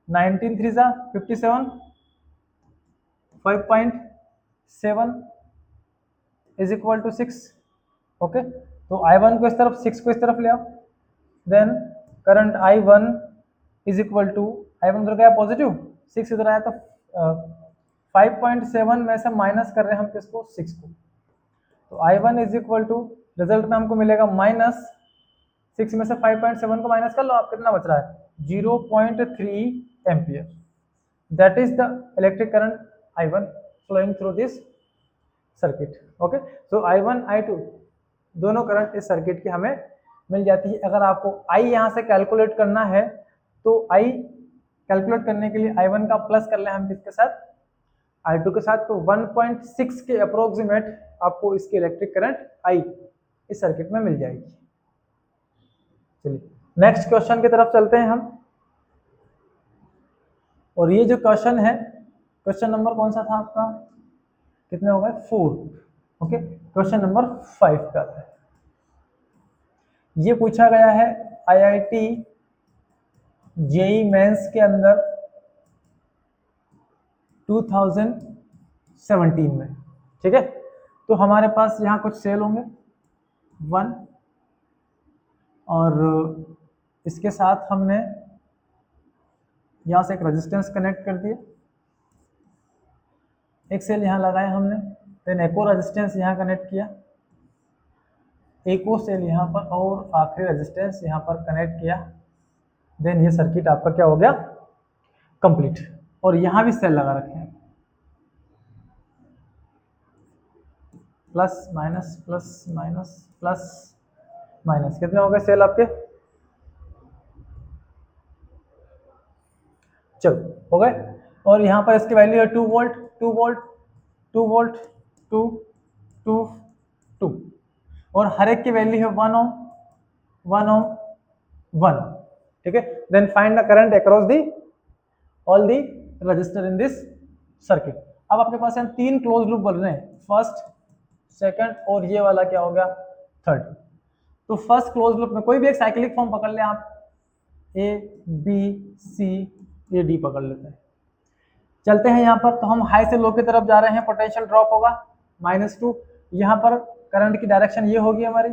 19 3 जा 57, 5.7 इज इक्वल टू 6। ओके, तो I1 को इस तरफ, 6 को इस तरफ ले आओ, then current I1 is equal to, I1 उधर गया पॉजिटिव, 6 इधर आया, तो 5.7 में से माइनस कर रहे हैं हम किसको, 6 को। तो I1 is equal to, result में हमको मिलेगा माइनस 6 में से 5.7 को माइनस कर लो, आप कितना बच रहा है 0.3 ampere. That is the electric current I1 flowing through this circuit. Okay, so I1 I2 दोनों करंट इस सर्किट की हमें मिल जाती है। अगर आपको I यहाँ से कैलकुलेट करना है तो I कैलकुलेट करने के लिए I1 का प्लस कर लें हम किसके साथ, I2 के साथ, तो 1.6 के अप्रोक्सीमेट आपको इसकी इलेक्ट्रिक करंट I इस सर्किट में मिल जाएगी। चलिए नेक्स्ट क्वेश्चन की तरफ चलते हैं हम। और ये जो क्वेश्चन है, क्वेश्चन नंबर कौन सा था आपका, कितने हो गए 4। ओके, क्वेश्चन नंबर 5 का है। ये पूछा गया है IIT JEE मेंस के अंदर 2017 में। ठीक है, तो हमारे पास यहाँ कुछ सेल होंगे 1, और इसके साथ हमने यहाँ से एक रेजिस्टेंस कनेक्ट कर दिया, एक सेल यहाँ लगाया हमने, देन एक और रेजिस्टेंस यहाँ कनेक्ट किया, एक और सेल यहाँ पर, और आखिरी रेजिस्टेंस यहाँ पर कनेक्ट किया। देन ये सर्किट आपका क्या हो गया कंप्लीट। और यहाँ भी सेल लगा रखे हैं, plus minus plus minus plus minus, कितने हो गए सेल आपके, चलो हो गए। और यहाँ पर इसकी वैल्यू है 2 वोल्ट 2 वोल्ट 2 वोल्ट 2 2 2, और हर एक की वैल्यू है 1 ओम 1 ओम 1। ठीक है, then find the current across the all the resistor in this circuit. अब आपके पास यहाँ 3 क्लोज लूप बन रहे हैं, फर्स्ट सेकंड और ये वाला क्या हो गया थर्ड। तो फर्स्ट क्लोज लूप में कोई भी एक साइक्लिक फॉर्म पकड़ ले आप, A B C A D पकड़ लेते हैं। चलते हैं यहाँ पर, तो हम हाई से लो की तरफ जा रहे हैं, पोटेंशियल ड्रॉप होगा -2। यहाँ पर करंट की डायरेक्शन ये होगी हमारी,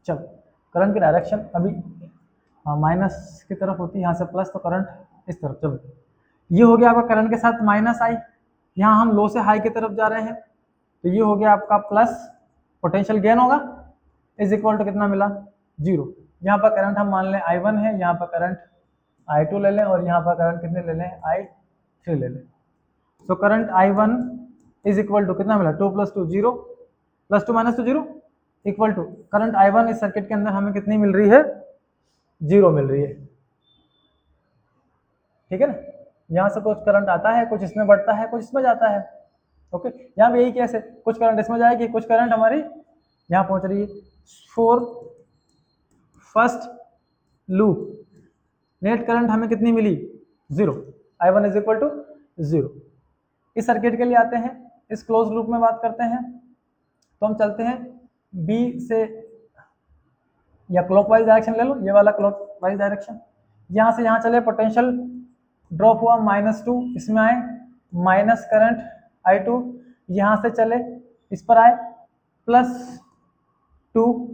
चलो करंट की डायरेक्शन अभी माइनस की तरफ होती है, यहाँ से प्लस, तो करंट इस तरफ। चलो ये हो गया आपका करंट के साथ -I, यहाँ हम लो से हाई की तरफ जा रहे हैं, तो ये हो गया आपका प्लस, पोटेंशियल गेन होगा इज इक्वल टू कितना मिला 0। यहाँ पर करंट हम मान लें I1 है, यहाँ पर करंट I2 ले लें, और यहाँ पर करंट कितने ले लें I3 ले लें। So current I1 is equal to कितना मिला 2 + 2 0, +2 - 2 0 इक्वल टू करंट I1 इस सर्किट के अंदर हमें कितनी मिल रही है 0 मिल रही है। ठीक है ना, यहाँ से कुछ करंट आता है, कुछ इसमें बढ़ता है, कुछ इसमें जाता है। ओके, यहाँ भी यही केस है, कुछ करंट इसमें जाएगी, कुछ करंट हमारी यहाँ पहुंच रही है। For first loop net current हमें कितनी मिली 0, I1 इज इक्वल टू 0। इस सर्किट के लिए आते हैं, इस क्लोज लूप में बात करते हैं, तो हम चलते हैं B से, या क्लॉकवाइज डायरेक्शन ले लो, ये वाला क्लॉकवाइज डायरेक्शन, यहाँ से यहाँ चले, पोटेंशियल ड्रॉप हुआ -2, इसमें आए माइनस करंट I2, यहाँ से चले इस पर आए +2,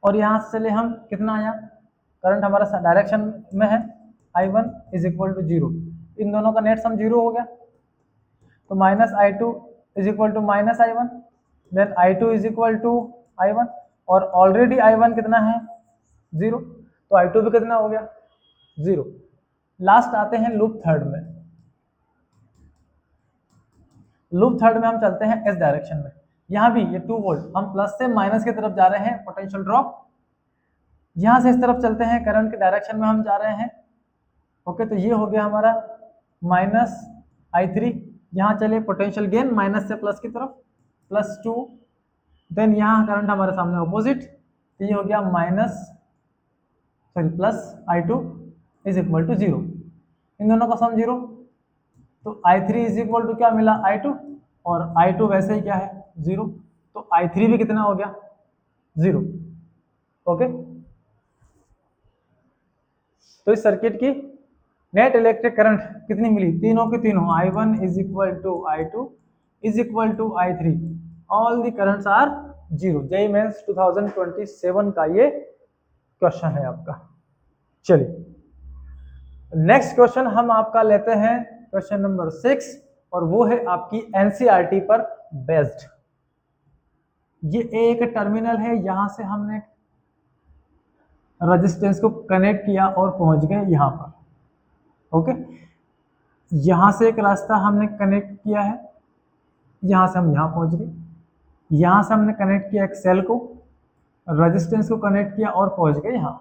और यहाँ से चले हम, कितना आया करंट हमारा डायरेक्शन में है I1 इज इक्वल टू 0। इन दोनों का नेट सम 0 हो गया, तो -I2 is equal to minus I1, then I2 is equal to I1, और ऑलरेडी I1 कितना है 0, तो I2 भी कितना हो गया 0। लास्ट आते हैं लूप थर्ड में। लूप थर्ड में हम चलते हैं इस डायरेक्शन में। यहाँ भी ये 2 वोल्ट, हम प्लस से माइनस की तरफ जा रहे हैं, पोटेंशियल ड्रॉप। यहाँ से इस तरफ चलते हैं, करंट के डायरेक्शन में हम जा रहे हैं। ओके, तो ये हो गया हमारा माइनस I3। यहाँ चले पोटेंशियल गेन माइनस से प्लस की तरफ, +2। देन यहाँ करंट हमारे सामने ऑपोजिट, तो ये हो गया plus I2 is equal to 0। इन दोनों का सम 0, तो I3 इज इक्वल टू क्या मिला I2, और I2 वैसे ही क्या है 0, तो I3 भी कितना हो गया 0। ओके, तो इस सर्किट की नेट इलेक्ट्रिक करंट कितनी मिली, तीनों की तीनों, I1 is equal to I2 is equal to I3, all the currents are 0। JEE mains 2027 का ये क्वेश्चन है आपका। चलिए नेक्स्ट क्वेश्चन हम आपका लेते हैं, क्वेश्चन नंबर 6, और वो है आपकी एनसीईआरटी पर बेस्ड। ये एक टर्मिनल है, यहां से हमने रेजिस्टेंस को कनेक्ट किया और पहुंच गए यहां पर। ओके, यहां से एक रास्ता हमने कनेक्ट किया है, यहां से हम यहां पहुंच गए। यहां से हमने कनेक्ट किया एक सेल को, रेजिस्टेंस को कनेक्ट किया और पहुंच गए यहां।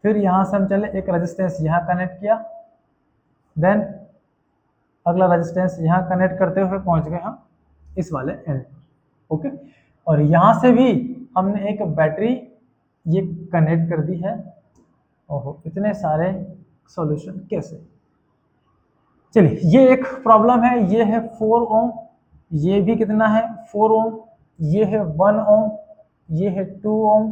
फिर यहां से हम चले, एक रेजिस्टेंस यहां कनेक्ट किया, देन अगला रेजिस्टेंस यहां कनेक्ट करते हुए पहुंच गए हम इस वाले एंड। ओके, और यहां से भी हमने एक बैटरी ये कनेक्ट कर दी है। ओहो, इतने सारे सॉल्यूशन कैसे। चलिए, ये एक प्रॉब्लम है, ये है 4 ओम, ये भी कितना है 4 ओम, ये है 1 ओम, ये है 2 ओम,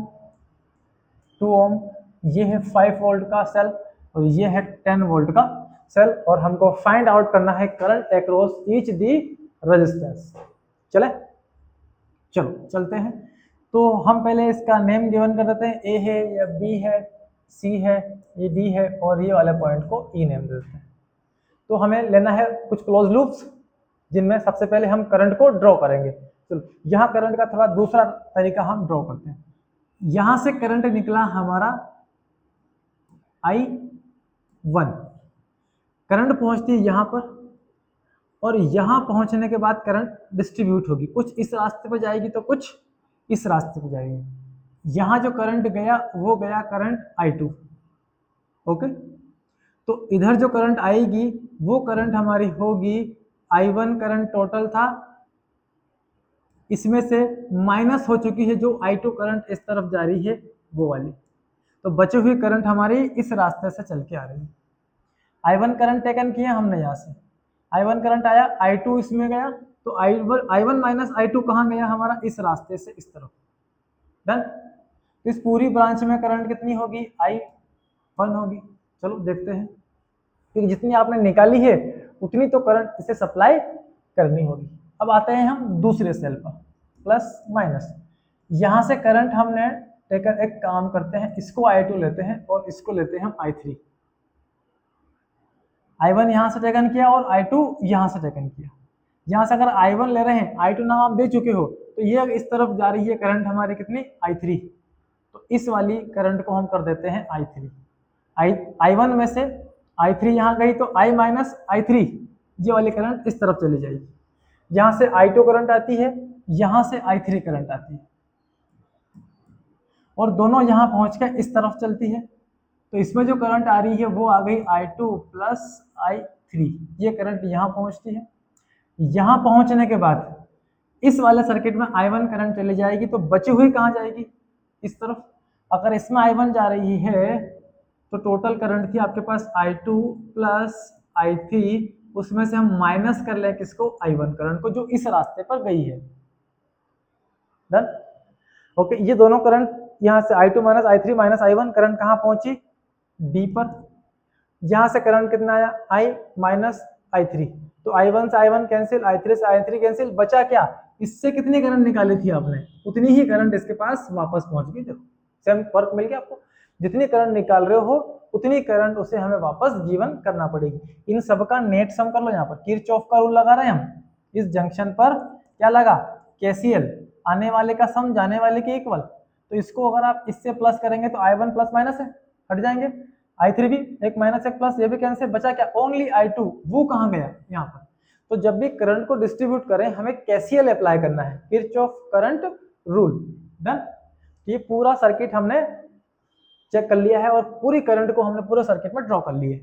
2 ओम, ये है 5 वोल्ट का सेल, और ये है 10 वोल्ट का सेल, और हमको फाइंड आउट करना है करंट अक्रॉस ईच दी रेजिस्टेंस। चले, चलो चलते हैं। तो हम पहले इसका नेम गिवन कर देते हैं, ए है या बी है, सी है, ये डी है, और ये वाले पॉइंट को ई नेम दे देते हैं। तो हमें लेना है कुछ क्लोज लूप्स, जिनमें सबसे पहले हम करंट को ड्रॉ करेंगे। चलो, यहाँ करंट का थोड़ा दूसरा तरीका हम ड्रॉ करते हैं। यहां से करंट निकला हमारा I1, करंट पहुंचती है यहां पर, और यहां पहुंचने के बाद करंट डिस्ट्रीब्यूट होगी, कुछ इस रास्ते पर जाएगी तो कुछ इस रास्ते पर जाएगी। यहां जो करंट गया वो गया करंट I2। ओके, तो इधर जो करंट आएगी वो करंट हमारी होगी I1, करंट टोटल था, इसमें से माइनस हो चुकी है जो I2 करंट इस तरफ जा रही है वो वाली, तो बचे हुई करंट हमारी इस रास्ते से चल के आ रही है। I1 करंट टेकन किया हमने, यहाँ से I1 करंट आया, I2 इसमें गया, तो I1 माइनस I2 कहाँ गया हमारा, इस रास्ते से इस तरफ। डन। इस पूरी ब्रांच में करंट कितनी होगी, I1 होगी। चलो देखते हैं, क्योंकि जितनी आपने निकाली है उतनी तो करंट इसे सप्लाई करनी होगी। अब आते हैं हम दूसरे सेल पर, प्लस माइनस। यहां से करंट हमने टेकन, एक काम करते हैं, इसको I2 लेते हैं और इसको लेते हैं हम I3। I1 यहां से टेकन किया और I2 यहां से टेकन किया। यहां से अगर I1 ले रहे हैं, I2 नाम आप दे चुके हो, तो ये इस तरफ जा रही है करंट हमारी कितनी I3, तो इस वाली करंट को हम कर देते हैं I3। I1 में से I3 यहाँ गई, तो I माइनस I3, ये वाली करंट इस तरफ चली जाएगी। यहाँ से I2 करंट आती है, यहाँ से I3 करंट आती है, और दोनों यहाँ पहुँच के इस तरफ चलती है। तो इसमें जो करंट आ रही है वो आ गई I2 प्लस I3, ये करंट यहाँ पहुँचती है। यहाँ पहुँचने के बाद इस वाले सर्किट में I1 करंट चली जाएगी, तो बची हुई कहाँ जाएगी, इस तरफ। अगर इसमें I1 जा रही है तो टोटल करंट थी आपके पास I2 प्लस I3, उसमें से हम माइनस कर लें किसको, I1 करंट को, जो इस रास्ते पर गई है। डन। ओके, ये दोनों करंट यहाँ से I2 minus I3 minus I1 current कहाँ पहुंची, D पर। यहाँ से करंट कितना आया, I माइनस I3, तो I1 से I1 कैंसिल, I3 से I3 कैंसिल, बचा क्या, इससे कितनी करंट निकाली थी आपने, उतनी ही करंट इसके पास वापस पहुंच गई। देखो सेम फर्क मिल गया आपको। जितनी करंट निकाल रहे हो उतनी करंट उसे हमें वापस गिवन करना पड़ेगी। इन सबका नेट सम कर लो। यहाँ पर किरचॉफ का रूल लगा रहे हैं हम। इस जंक्शन पर क्या लगा, केसीएल, आने वाले का सम जाने वाले के इक्वल। तो इसको अगर आप इससे प्लस करेंगे तो I1 प्लस माइनस है, हट जाएंगे। I3 भी एक माइनस एक प्लस, ये भी कैंसिल, बचा क्या, ओनली I2। वो कहाँ गया, यहाँ पर। तो जब भी करंट को डिस्ट्रीब्यूट करें हमें केसीएल अप्लाई करना है, किरचॉफ करंट रूल। डन। ये पूरा सर्किट हमने चेक कर लिया है और पूरी करंट को हमने पूरे सर्किट में ड्रॉ कर लिए।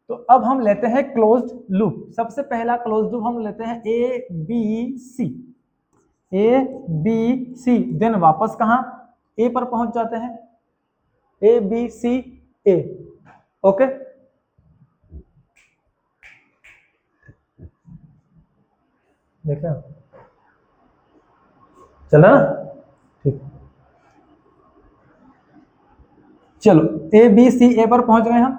तो अब हम लेते हैं क्लोज्ड लूप। सबसे पहला क्लोज्ड लूप हम लेते हैं A B C, A B C, then वापस कहां, ए पर पहुंच जाते हैं, A B C A. Okay, देख रहे हो, चला ना, ठीक। चलो ए बी सी ए पर पहुंच गए हम।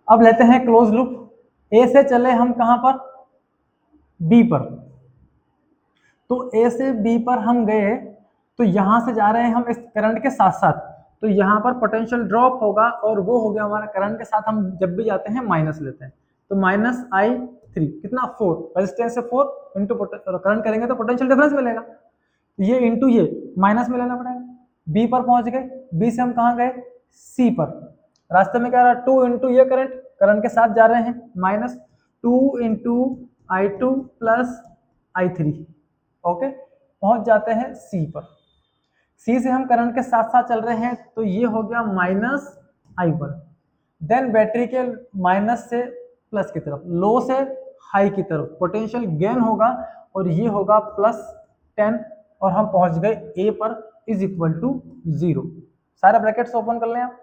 अब लेते हैं क्लोज लूप। ए से चले हम कहां पर, बी पर। तो ए से बी पर हम गए तो यहां से जा रहे हैं हम इस करंट के साथ साथ, तो यहां पर पोटेंशियल ड्रॉप होगा और वो हो गया हमारा करंट के साथ। हम जब भी जाते हैं माइनस लेते हैं, तो माइनस I3 कितना, 4, रेजिस्टेंस से 4 इंटू करंट करेंगे तो पोटेंशियल डिफरेंस मिलेगा, ये इंटू ये माइनस में लेना पड़ेगा। बी पर पहुंच गए, बी से हम कहां गए, सी पर। रास्ते में क्या रहा, 2 इंटू ये करंट, करंट के साथ जा रहे हैं, minus 2 into I2 plus I3। Okay, पहुंच जाते हैं सी पर। सी से हम करंट के साथ साथ चल रहे हैं तो ये हो गया माइनस I1। देन बैटरी के माइनस से प्लस की तरफ, लो से हाई की तरफ पोटेंशियल गेन होगा और ये होगा +10 और हम पहुंच गए ए पर इज इक्वल टू 0। सारे ब्रैकेट्स ओपन कर लें आप।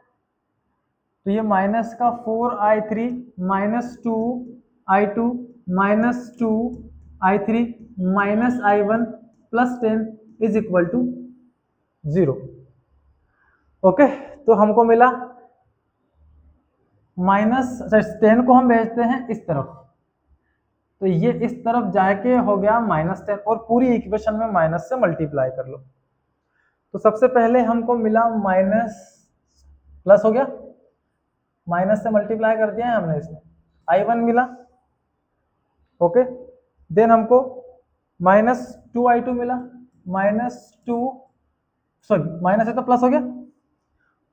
तो ये माइनस का 4I3 minus 2I2 minus 2I3 minus I1 +10 is equal to 0। Okay, तो हमको मिला -10 को हम भेजते हैं इस तरफ, तो ये इस तरफ जाके हो गया -10 और पूरी इक्वेशन में माइनस से मल्टीप्लाई कर लो। तो सबसे पहले हमको मिला माइनस, प्लस हो गया, माइनस से मल्टीप्लाई कर दिया है हमने इसमें, I1 मिला। ओके, देन हमको -2I2 मिला, -2, सॉरी माइनस है तो प्लस हो गया,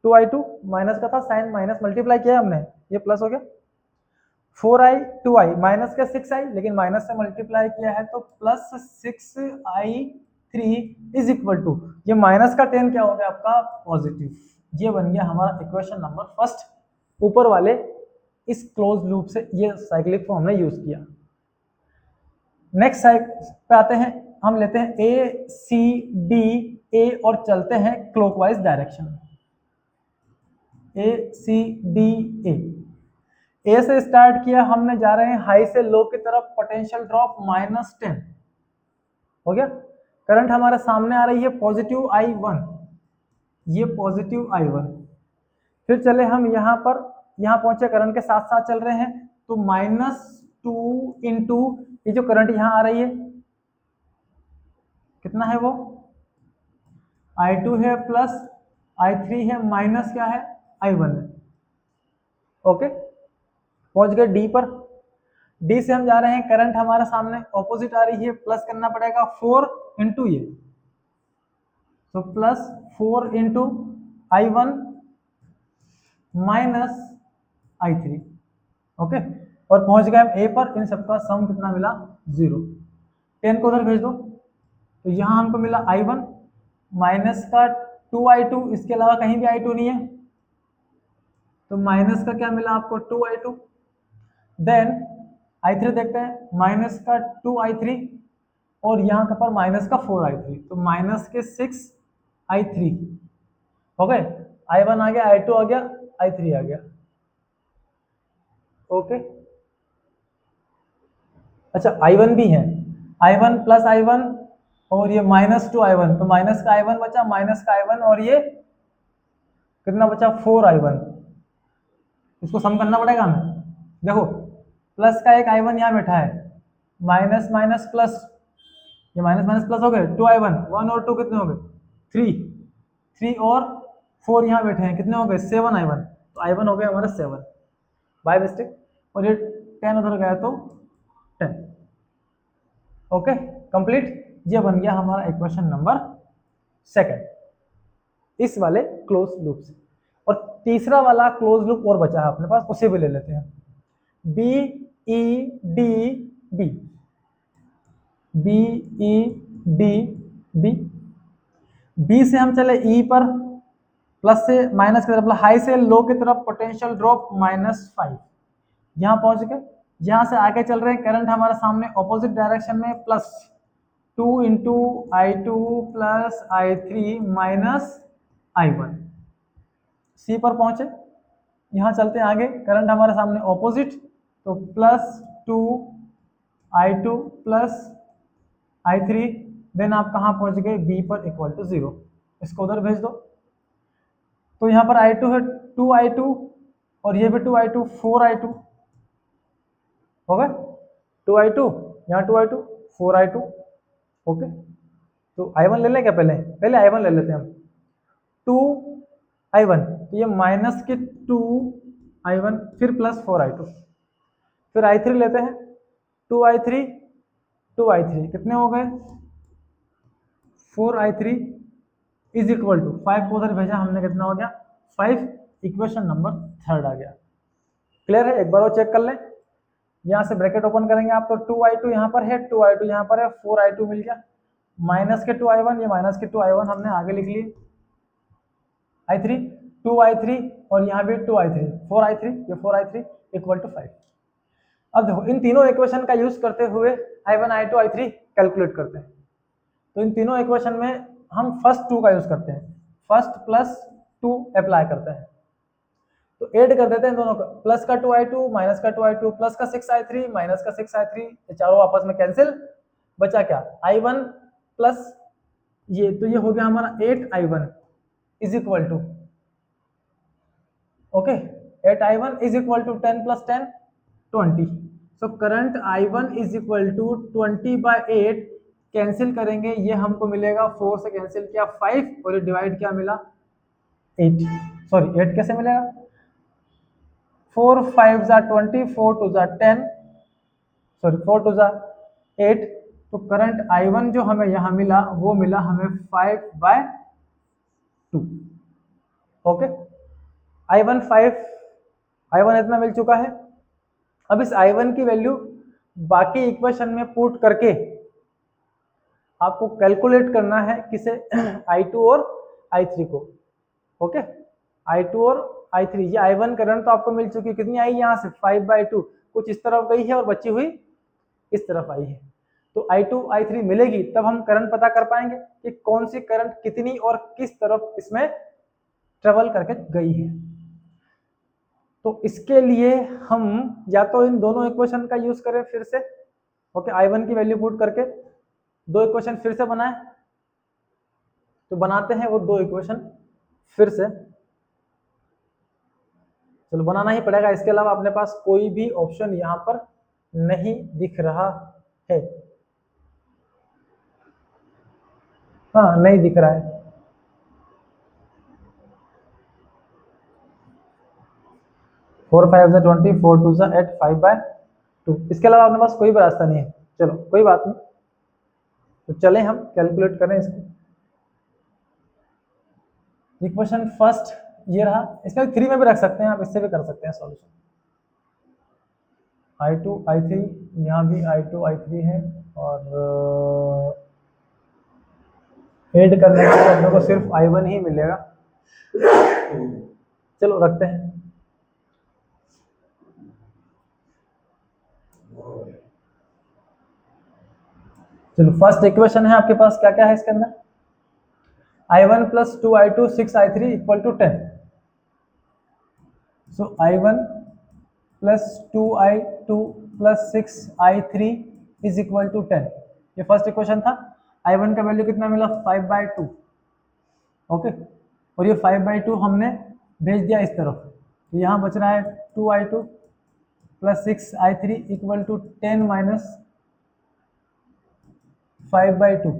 2I2 माइनस का था साइन, माइनस मल्टीप्लाई किया हमने, ये प्लस हो गया। 4I 2I माइनस का 6I, लेकिन माइनस से मल्टीप्लाई किया है तो +6I3 इज इक्वल टू, ये माइनस का 10 क्या हो गया आपका, पॉजिटिव। ये बन गया हमारा इक्वेशन नंबर फर्स्ट। ऊपर वाले इस क्लोज लूप से ये साइक्लिक फॉर्म हमने यूज किया। नेक्स्ट साइड पे आते हैं, हम लेते हैं ए सी डी ए और चलते हैं क्लॉकवाइज डायरेक्शन में। ए सी डी ए से स्टार्ट किया हमने, जा रहे हैं हाई से लो की तरफ, पोटेंशियल ड्रॉप -10 हो गया। करंट हमारे सामने आ रही है पॉजिटिव I1, ये पॉजिटिव I1। फिर चले हम यहाँ पर, यहाँ पहुंचे, करंट के साथ साथ चल रहे हैं तो -2 इंटू ये जो करंट यहाँ आ रही है कितना है वो, I2 है प्लस I3 है माइनस क्या है, I1 है। ओके, पहुंच गए डी पर। डी से हम जा रहे हैं, करंट हमारे सामने ऑपोजिट आ रही है, प्लस करना पड़ेगा 4 इंटू ये, तो +4 into I1 minus I3। Okay, और पहुंच गए हम ए पर। इन सबका सम कितना मिला, 0। 10 को उधर भेज दो, तो यहां हमको मिला I1 माइनस का 2I2, इसके अलावा कहीं भी I2 नहीं है, तो माइनस का क्या मिला आपको, 2I2। देन I3 देखते हैं, माइनस का 2I3 और यहाँ का पर माइनस का 4I3, तो माइनस के 6I3 हो गए। I1 आ गया, I2 आ गया, I3 आ गया। ओके, अच्छा I1 भी है, I1 प्लस I1 और ये -2I1, तो माइनस का I1 बचा, माइनस का I1 और ये कितना बचा, 4I1। इसको सम करना पड़ेगा हमें। देखो प्लस का एक I1 यहाँ बैठा है, माइनस माइनस प्लस, ये माइनस माइनस प्लस हो गए, 2I1, 1 और 2 कितने हो गए, 3। 3 और 4 यहाँ बैठे हैं, कितने हो गए 7 i1, तो i1 हो गया हमारा 7 बाय मिस्टेक, और ये 10 उधर गया तो 10। ओके कंप्लीट, ये बन गया हमारा इक्वेशन नंबर सेकंड इस वाले क्लोज लूप से। और तीसरा वाला क्लोज लूप और बचा है अपने पास, उसे भी ले लेते हैं। B E D B, B E D B, B से हम चले ई पर, प्लस से माइनस की तरफ, हाई से लो की तरफ पोटेंशियल ड्रॉप -5, यहां पहुंच गए। यहां से आगे चल रहे हैं, करंट हमारे सामने ऑपोजिट डायरेक्शन में, +2 into i2 plus i3 minus i1। सी पर पहुंचे, यहां चलते हैं आगे, करंट हमारे सामने ऑपोजिट, तो +2 i2 प्लस i3, देन आप कहां पहुंच गए बी पर इक्वल टू 0, इसको उधर भेज दो। तो यहाँ पर i2 है 2i2 और ये भी 2i2, 4i2 हो गए, 2i2 यहाँ 2i2 4i2। ओके तो i1 ले लें क्या, पहले i1 ले लेते हैं हम, 2i1, तो ये माइनस के 2i1 फिर प्लस 4i2, फिर i3 लेते हैं, 2i3 कितने हो गए 4i3 इज इक्वल टू 5 को उधर भेजा हमने, कितना हो गया 5, इक्वेशन नंबर थर्ड आ गया। क्लियर है, एक बार और चेक कर लें, यहाँ से ब्रैकेट ओपन करेंगे आप, तो 2i2 यहाँ पर है, 2i2 यहाँ पर है, 4i2 मिल गया, माइनस के 2i1, ये माइनस के 2i1 हमने आगे लिख लिए, i3 2i3 और यहाँ भी 2i3, 4i3, ये 4i3 इक्वल टू 5। अब देखो इन तीनों इक्वेशन का यूज करते हुए i1 i2 i3 कैलकुलेट करते हैं। तो इन तीनों इक्वेशन में हम फर्स्ट 2 का यूज करते हैं, फर्स्ट +2 अप्लाई करते हैं, तो ऐड कर देते हैं दोनों का, प्लस का 2i2 माइनस का 2i2 प्लस का 6i3 माइनस का 6i3, ये चारों आपस में कैंसिल, बचा क्या i1 प्लस ये, तो ये हो गया हमारा 8i1 is equal to, okay 8i1 is equal to 10 + 10 20। So current i1 is equal to 20/8, cancel करेंगे ये हमको मिलेगा, 4 से कैंसिल किया 5 और ये डिवाइड क्या मिला 8, सॉरी 8 कैसे मिलेगा, 4 5 = 20, 4 2 = 10, सॉरी 4 2 = 8, तो करंट i1 जो हमें यहाँ मिला वो मिला हमें 5/2। ओके i1 इतना मिल चुका है। अब इस i1 की वैल्यू बाकी इक्वेशन में पुट करके आपको कैलकुलेट करना है किसे i2 और i3 को। ओके i2 और i3, ये i1 करंट तो आपको मिल चुकी है, कितनी आई यहाँ से 5/2, कुछ इस तरफ गई है और बची हुई इस तरफ आई है, तो i2 i3 मिलेगी, तब हम करंट पता कर पाएंगे कि कौन सी करंट कितनी और किस तरफ इसमें ट्रेवल करके गई है। तो इसके लिए हम या तो इन दोनों इक्वेशन का यूज करें फिर से, ओके i1 की वैल्यू पुट करके 2 इक्वेशन फिर से बनाएं, तो बनाते हैं वो 2 इक्वेशन फिर से, चलो बनाना ही पड़ेगा, इसके अलावा अपने पास कोई भी ऑप्शन यहाँ पर नहीं दिख रहा है, हाँ नहीं दिख रहा है, फोर 5 = 20, 4 2 = 8, 5/2, इसके अलावा अपने पास कोई भी रास्ता नहीं है। चलो कोई बात नहीं, तो चले हम कैलकुलेट करें इसको। इक्वेशन फर्स्ट ये रहा, इसका 3 में भी रख सकते हैं आप, इससे भी कर सकते हैं सॉल्यूशन। i2 i3, यहाँ भी i2 i3 है, और ऐड करने के बाद अपने को सिर्फ i1 ही मिलेगा। चलो रखते हैं, चलो फर्स्ट इक्वेशन है आपके पास, क्या क्या है इसके अंदर, i1 + 2i2 6i3 = 10, सो i1 + 2i2 + 6i3 = 10, ये फर्स्ट इक्वेशन था। i1 का वैल्यू कितना मिला 5/2, ओके, और ये 5/2 हमने भेज दिया इस तरफ, तो यहाँ बच रहा है 2i2 + 6i3 = 10 - 5/2,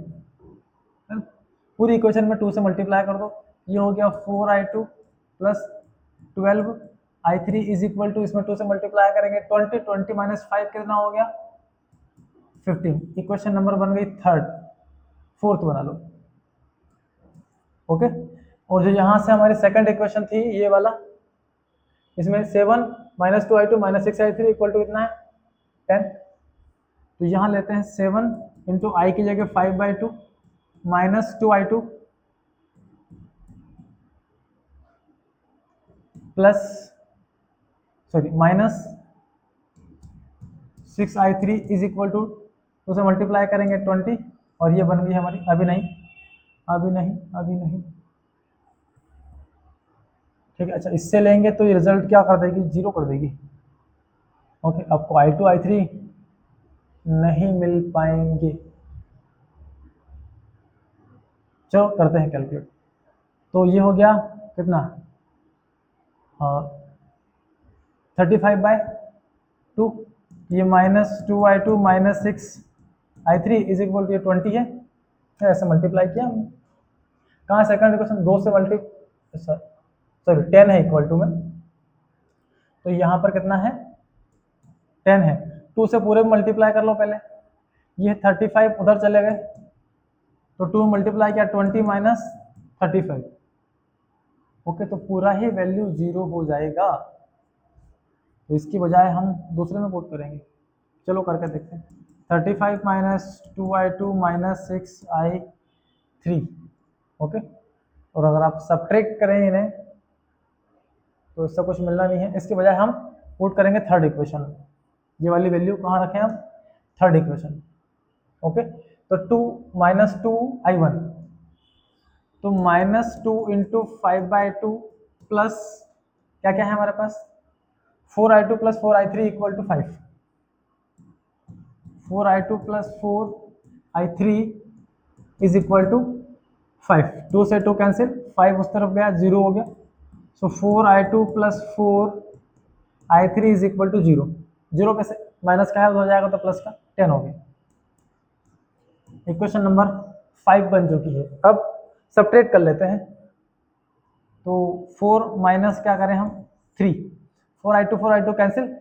पूरी इक्वेशन में 2 से मल्टीप्लाई कर दो, ये हो गया 4i2 plus 12i3 is equal to, इसमें 2 से मल्टीप्लाई करेंगे 20 माइनस 5 कितना हो गया 15। इक्वेशन नंबर बन गई थर्ड, फोर्थ बना लो। ओके, और जो यहाँ से हमारी सेकंड इक्वेशन थी ये वाला, इसमें 7 minus 2i2 minus 6i3 equal to कितना है 10। तो यहाँ लेते हैं 7 इंटू आई की जगह 5/2 minus 2i2 plus sorry minus 6i3 is equal to, उसे मल्टीप्लाई करेंगे 20 और ये बन गई हमारी, अभी नहीं अभी नहीं अभी नहीं, ठीक है। अच्छा, इससे लेंगे तो ये रिजल्ट क्या कर देगी, 0 कर देगी। ओके, आपको i2 i3 नहीं मिल पाएंगे। चलो करते हैं कैलकुलेट। तो ये हो गया कितना 35/2, ये minus 2i2 minus 6i3 is equal to ये 20 है, ऐसे मल्टीप्लाई किया हमने। कहाँ सेकंड इक्वेशन 2 से मल्टी सॉरी 10 है इक्वल टू में, तो यहाँ पर कितना है 10 है, 2 से पूरे मल्टीप्लाई कर लो पहले। ये 35 उधर चले गए तो 2 मल्टीप्लाई किया 20 माइनस 35। ओके, तो पूरा ही वैल्यू 0 हो जाएगा, तो इसकी बजाय हम दूसरे में पुट करेंगे। चलो करके देखते हैं। 35 minus 2i2 minus 6i3। Okay, और अगर आप सब्ट्रैक्ट करें इन्हें तो इससे कुछ मिलना नहीं है, इसके बजाय हम पुट करेंगे थर्ड इक्वेशन। ये वाली वैल्यू कहाँ रखें हम, थर्ड इक्वेशन। ओके, तो 2 माइनस 2i1, तो माइनस 2 इंटू 5/2 प्लस क्या क्या है हमारे पास 4i2 plus 4i3 equal to 5। 4i2 plus 4i3 is equal to 5। 2 से 2 कैंसिल, 5 उस तरफ गया 0 हो गया। So 4i2 plus 4i3 is equal to 0। 0 कैसे माइनस का है हो जाएगा तो प्लस का 10 हो गया। इक्वेशन नंबर 5 बन चुकी है। अब सब्ट्रैक्ट कर लेते हैं, तो 4 माइनस क्या करें हम 3, 4i2 cancel,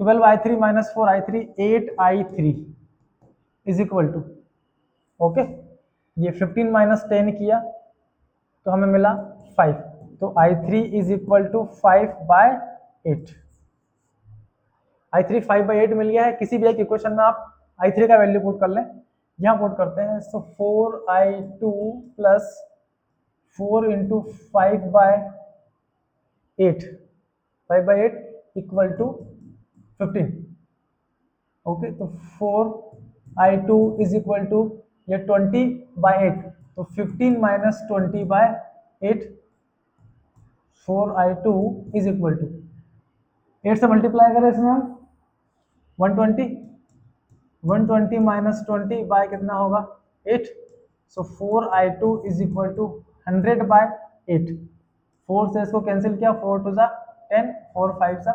12i3 minus 4i3 8i3 is equal to, okay, ये 15 माइनस 10 किया तो हमें मिला 5, तो i3 is equal to 5/8। i3 5/8 मिल गया है। किसी भी एक इक्वेशन में आप i3 का वैल्यू पुट कर लें, यहाँ पुट करते हैं। So 4i2 plus 4 into 5/8 equal to 15। Okay, तो 4i2 इज इक्वल टू ये 20/8, तो 15 minus 20/8, 4i2 is equal to 8 से मल्टीप्लाई करें इसमें हम 120 माइनस 20 बाय कितना होगा 8। सो 4i2 इज इक्वल टू 100/8। 4 से इसको कैंसिल किया, 4 टू ज़ा 10, 4 5 ज़ा,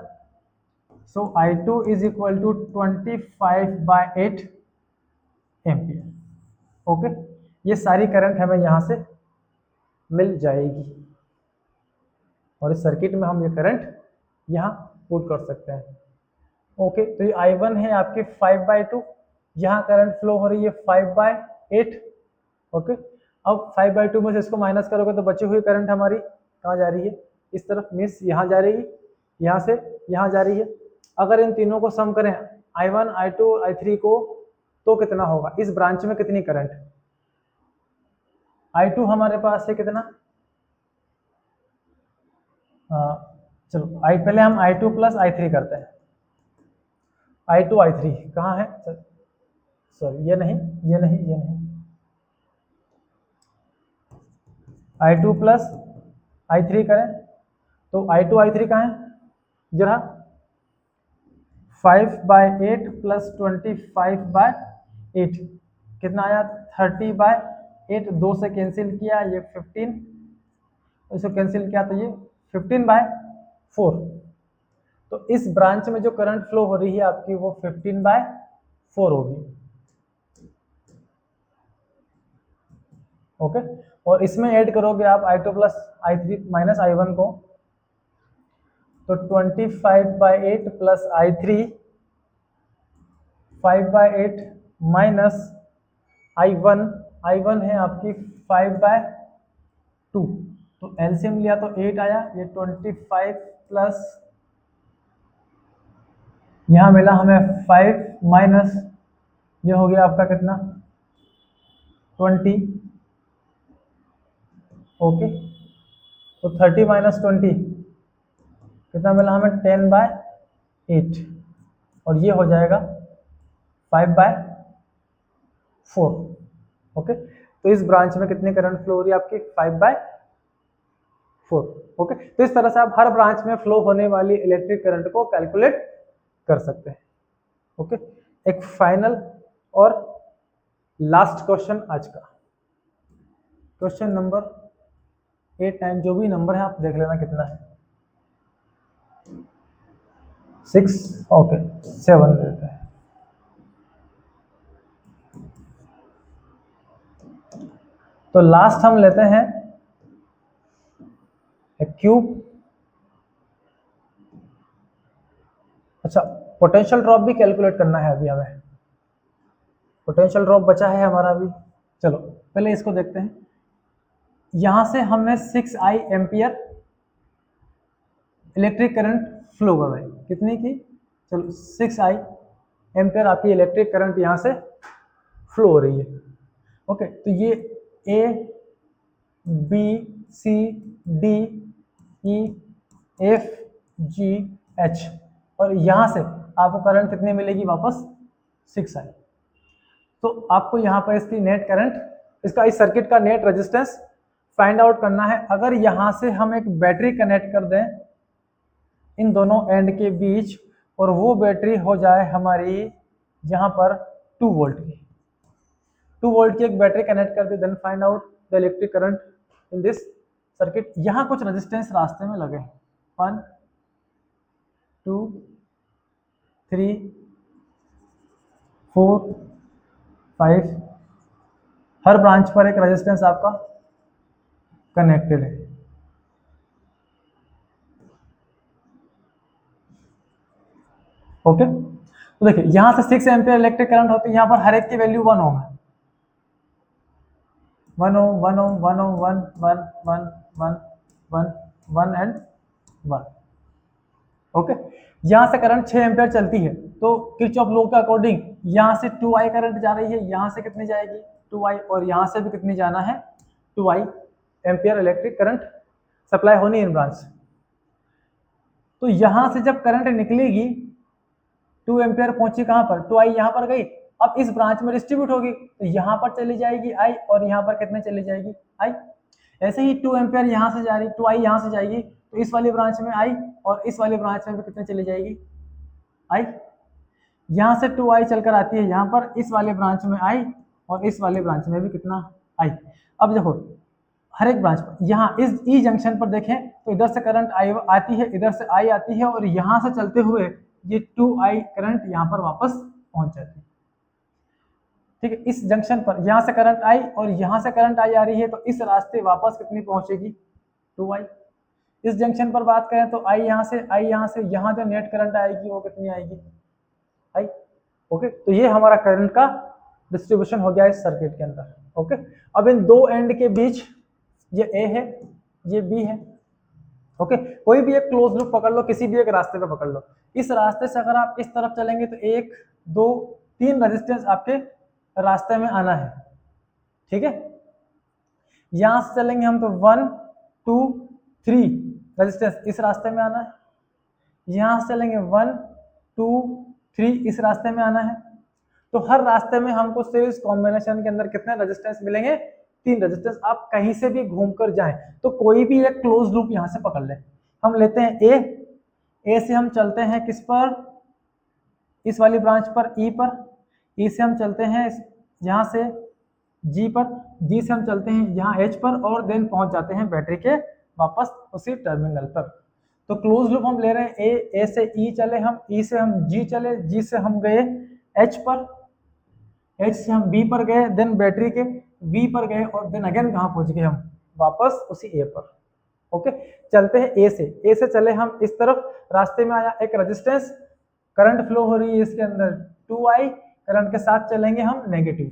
so i2 is equal to 25/8 ampere. Okay, ये सारी करंट हमें यहाँ से मिल जाएगी और इस सर्किट में हम ये करंट यहाँ पुट कर सकते हैं। ओके, तो ये i1 है आपके 5/2, यहाँ करंट फ्लो हो रही है 5/8। ओके, अब 5/2 में से इसको माइनस करोगे तो बची हुई करंट हमारी कहाँ जा रही है, इस तरफ, मीन्स यहाँ जा रही है, यहाँ से यहाँ जा रही है। अगर इन तीनों को सम करें i1 i2 i3 को, तो कितना होगा, इस ब्रांच में कितनी करंट, i2 हमारे पास है कितना, चलो पहले हम i2 प्लस i3 करते हैं। i2 i3 कहाँ है, सॉरी ये नहीं i2 प्लस i3 करें तो i2 i3 कहाँ है जरा, 5/8 प्लस 25/8 कितना आया 30/8। 2 से कैंसिल किया ये 15, इसको कैंसिल किया तो ये 15/4। तो इस ब्रांच में जो करंट फ्लो हो रही है आपकी वो 15/4 होगी। ओके, और इसमें ऐड करोगे आप I2 plus I3 minus I1 को, तो 25/8 प्लस I3 5/8 माइनस I1 है आपकी 5/2, तो एलसीएम लिया तो 8 आया, ये 25 प्लस यहाँ मिला हमें 5 माइनस ये हो गया आपका कितना 20, ओके, तो 30 माइनस 20 कितना मिला हमें 10/8, और ये हो जाएगा 5/4, ओके। तो इस ब्रांच में कितनी करंट फ्लो हो रही है आपकी 5/4, ओके। तो इस तरह से आप हर ब्रांच में फ्लो होने वाली इलेक्ट्रिक करंट को कैलकुलेट कर सकते हैं, ओके। एक फाइनल और लास्ट क्वेश्चन आज का, क्वेश्चन नंबर 8, 9 जो भी नंबर है आप देख लेना कितना है, 6, ओके 7 देते हैं। तो लास्ट हम लेते हैं क्यूब, अच्छा पोटेंशियल ड्रॉप भी कैलकुलेट करना है अभी हमें, पोटेंशियल ड्रॉप बचा है हमारा अभी। चलो पहले इसको देखते हैं, यहां से हमने 6I ampere electric current flow करवाई, कितनी की, चलो 6I एम्पियर आपकी इलेक्ट्रिक करंट यहां से फ्लो हो रही है, ओके। तो ये A B C D E F G H, और यहां से आपको करंट कितनी मिलेगी वापस 6I। तो आपको यहाँ पर इसकी नेट करंट, इसका इस सर्किट का नेट रेजिस्टेंस फाइंड आउट करना है। अगर यहाँ से हम एक बैटरी कनेक्ट कर दें इन दोनों एंड के बीच, और वो बैटरी हो जाए हमारी यहाँ पर 2 वोल्ट की, 2 वोल्ट की एक बैटरी कनेक्ट कर दी, then find out the electric current in this circuit. यहाँ कुछ रेजिस्टेंस रास्ते में लगे, 1 2 3 4 5, हर ब्रांच पर एक रेजिस्टेंस आपका कनेक्टेड है, ओके। तो देखिए यहां से 6 एम्पियर इलेक्ट्रिक करंट होती है, यहां पर हर एक की वैल्यू 1 ओम है, 1 ओम 1 ओम 1 ओम 1 1 1 1 1 1 एंड 1, ओके। यहां से करंट 6 एम्पियर चलती है, तो किरचॉफ लॉ के अकॉर्डिंग यहां से 2I करंट जा रही है, यहां से कितनी जाएगी 2I, और यहां से भी कितनी जाना है 2I ampere electric current supply होनी इन ब्रांच। तो यहां से जब करंट निकलेगी 2 एम्पियर पहुंची कहां पर, 2I यहां पर गई, अब इस ब्रांच में डिस्ट्रीब्यूट होगी, तो यहां पर चली जाएगी I, और यहां पर कितने चली जाएगी I। ऐसे ही 2 एम्पियर यहां से जा रही, 2I यहां से जाएगी, तो इस वाली ब्रांच में I, और इस वाली ब्रांच में भी कितने चली जाएगी I। यहां से 2I चलकर आती है यहां पर, इस वाले ब्रांच में I, और इस वाले ब्रांच में भी कितना I। अब देखो हर एक ब्रांच पर, यहाँ इस ई जंक्शन पर देखें तो इधर से करंट I आती है, इधर से I आती है, और यहाँ से चलते हुए ये 2I करंट यहाँ पर वापस पहुंच जाती है, ठीक है। इस जंक्शन पर यहाँ से करंट I और यहाँ से करंट I आ रही है, तो इस रास्ते वापस कितनी पहुंचेगी 2I। इस जंक्शन पर बात करें तो I यहाँ से यहाँ जो नेट करंट आएगी वो कितनी आएगी I, ओके। तो ये हमारा करंट का डिस्ट्रीब्यूशन हो गया इस सर्किट के अंदर, ओके। अब इन दो एंड के बीच ये A है, ये B है, ओके। कोई भी एक क्लोज लूप पकड़ लो, किसी भी एक रास्ते पे पकड़ लो, इस रास्ते से अगर आप इस तरफ चलेंगे तो 1 2 3 रेजिस्टेंस आपके रास्ते में आना है, ठीक है। यहां से चलेंगे हम तो 1 2 3 रेजिस्टेंस इस रास्ते में आना है, यहां से चलेंगे 1 2 3 इस रास्ते में आना है। तो हर रास्ते में हमको सीरीज कॉम्बिनेशन के अंदर कितने रेजिस्टेंस मिलेंगे 3 रेजिस्टेंस। आप कहीं से भी घूमकर जाएं तो कोई भी एक क्लोज लूप यहां से पकड़ लें। हम लेते हैं ए से हम चलते हैं किस पर, इस वाली ब्रांच पर ई पर, ई से हम चलते हैं यहाँ से जी पर, जी से हम चलते हैं यहाँ एच पर, और देन पहुंच जाते हैं बैटरी के वापस उसी टर्मिनल पर। तो क्लोज लूप हम ले रहे हैं ए से ई चले हम, ई से हम जी चले, जी से हम गए एच पर, एच से हम बी पर गए, देन बैटरी के V पर गए और देन अगेन कहाँ पहुंच गए हम, वापस उसी A पर। ओके, चलते हैं A से चले हम इस तरफ, रास्ते में आया एक रेजिस्टेंस, करंट फ्लो हो रही है इसके अंदर 2I, करंट के साथ चलेंगे हम नेगेटिव।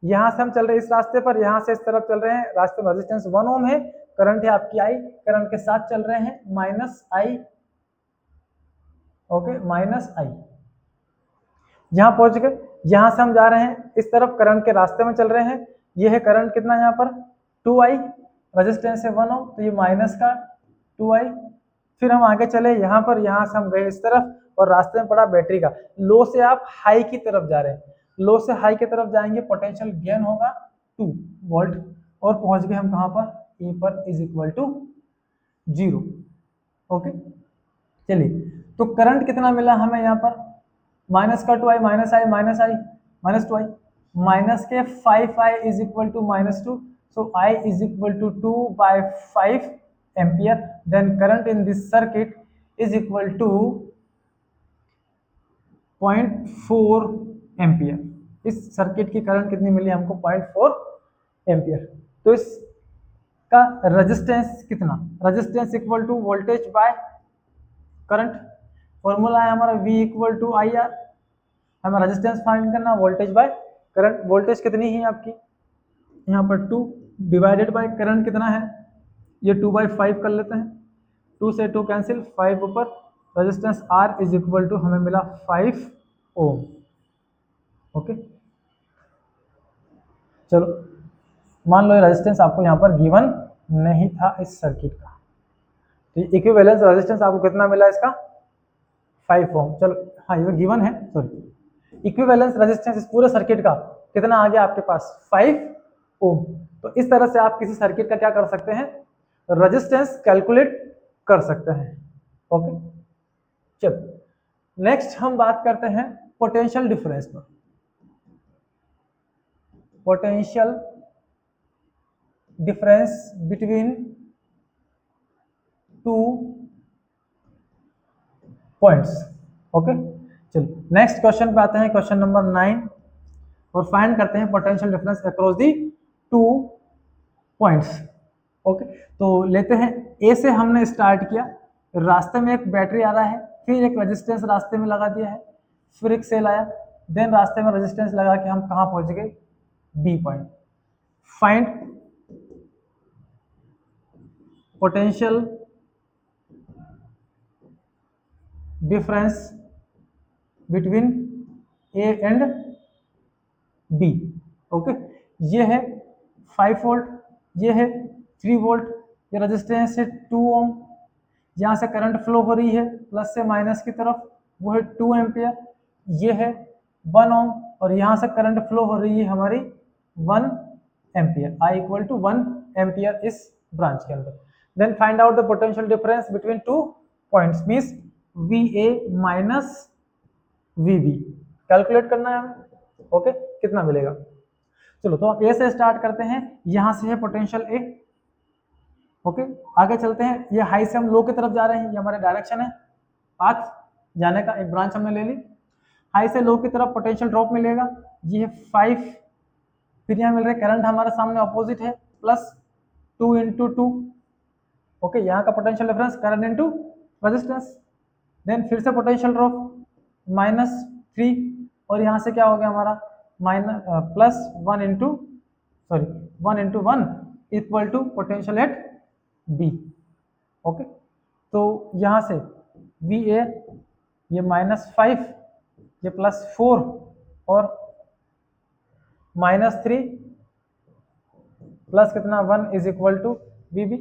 यहाँ से हम चल रहे हैं इस रास्ते पर, यहाँ से इस तरफ चल रहे हैं, रास्ते में रेजिस्टेंस 1 ओम है, करंट है आपकी I, करंट के साथ चल रहे हैं -I। ओके, -I, यहाँ पहुंच गए। यहाँ से हम जा रहे हैं इस तरफ, करंट के रास्ते में चल रहे हैं, ये है करंट कितना यहाँ पर 2I, रेजिस्टेंस है 1 ओम, तो ये माइनस का 2I। फिर हम आगे चले यहाँ पर, यहाँ से हम गए इस तरफ और रास्ते में पड़ा बैटरी का, लो से आप हाई की तरफ जा रहे हैं, लो से हाई की तरफ जाएंगे, पोटेंशियल गेन होगा 2 वोल्ट और पहुंच गए हम कहाँ पर, E पर इज इक्वल टू 0। ओके, चलिए, तो करंट कितना मिला हमें यहाँ पर, माइनस का 2I, -I, -2I, माइनस के 5I is equal to -2, so I is equal to 2/5 ampere, then current in this circuit is equal to 0.4 ampere. इस सर्किट की करंट कितनी मिली हमको, 0.4 एम्पियर। तो इसका रेजिस्टेंस कितना, resistance equal to voltage by current, formula है हमारा V इक्वल टू IR, हमें रेजिस्टेंस फाइंड करना, वोल्टेज बाय करंट। वोल्टेज कितनी है आपकी यहाँ पर 2 डिवाइडेड बाय करंट कितना है, ये 2/5 कर लेते हैं, 2 से 2 कैंसिल, 5 ऊपर, resistance R is equal to हमें मिला 5 ओम। ओके, चलो मान लो ये रेजिस्टेंस आपको यहाँ पर गिवन नहीं था इस सर्किट का, तो इक्विवेलेंस रेजिस्टेंस आपको कितना मिला इसका, 5 ओम। चलो हाँ ये गिवन है, सॉरी, इक्विवेलेंस रेजिस्टेंस इस पूरे सर्किट का कितना आ गया आपके पास, 5 ओम। तो इस तरह से आप किसी सर्किट का क्या कर सकते हैं, रेजिस्टेंस कैलकुलेट कर सकते हैं। ओके, चलो नेक्स्ट हम बात करते हैं पोटेंशियल डिफरेंस पर। Potential difference between two points. Okay, चलो नेक्स्ट क्वेश्चन पे आते हैं, क्वेश्चन नंबर 9, और फाइंड करते हैं पोटेंशियल डिफरेंस अक्रॉस दी 2 पॉइंट्स। ओके, तो लेते हैं ए से हमने स्टार्ट किया, रास्ते में एक बैटरी आ रहा है, फिर एक रेजिस्टेंस रास्ते में लगा दिया है, फिर एक सेल आया, देन रास्ते में रेजिस्टेंस लगा के हम कहाँ पहुंच गए, B point. Find potential difference between A and B. Okay, ये है 5 वोल्ट, ये है 3 वोल्ट, ये रेजिस्टेंस है 2 ओम, यहाँ से करंट फ्लो हो रही है प्लस से माइनस की तरफ, वो है 2 एम्पियर, ये है 1 ओम, और यहाँ से करंट फ्लो हो रही है हमारी 1 ampere, I equal to 1 ampere इस ब्रांच के अंदर। Then find out the potential difference between 2 points, means VA minus VB calculate करना है हमें। ओके, कितना मिलेगा, चलो तो आप ए से स्टार्ट करते हैं, यहाँ से है पोटेंशियल ए। ओके, आगे चलते हैं, ये हाई से हम लो की तरफ जा रहे हैं, ये हमारे डायरेक्शन है, पाथ जाने का, एक ब्रांच हमने ले ली, हाई से लो की तरफ पोटेंशियल ड्रॉप मिलेगा, ये है 5, फिर यहाँ मिल रहा है करंट हमारे सामने अपोजिट है, प्लस 2 इंटू 2। ओके, यहाँ का potential difference current into resistance, then फिर से पोटेंशियल ड्रॉप -3, और यहाँ से क्या हो गया हमारा minus plus 1 into 1 equal to potential at B. Okay, तो यहाँ से VA ये -5, ये +4 और -3 प्लस कितना 1 is equal to VB।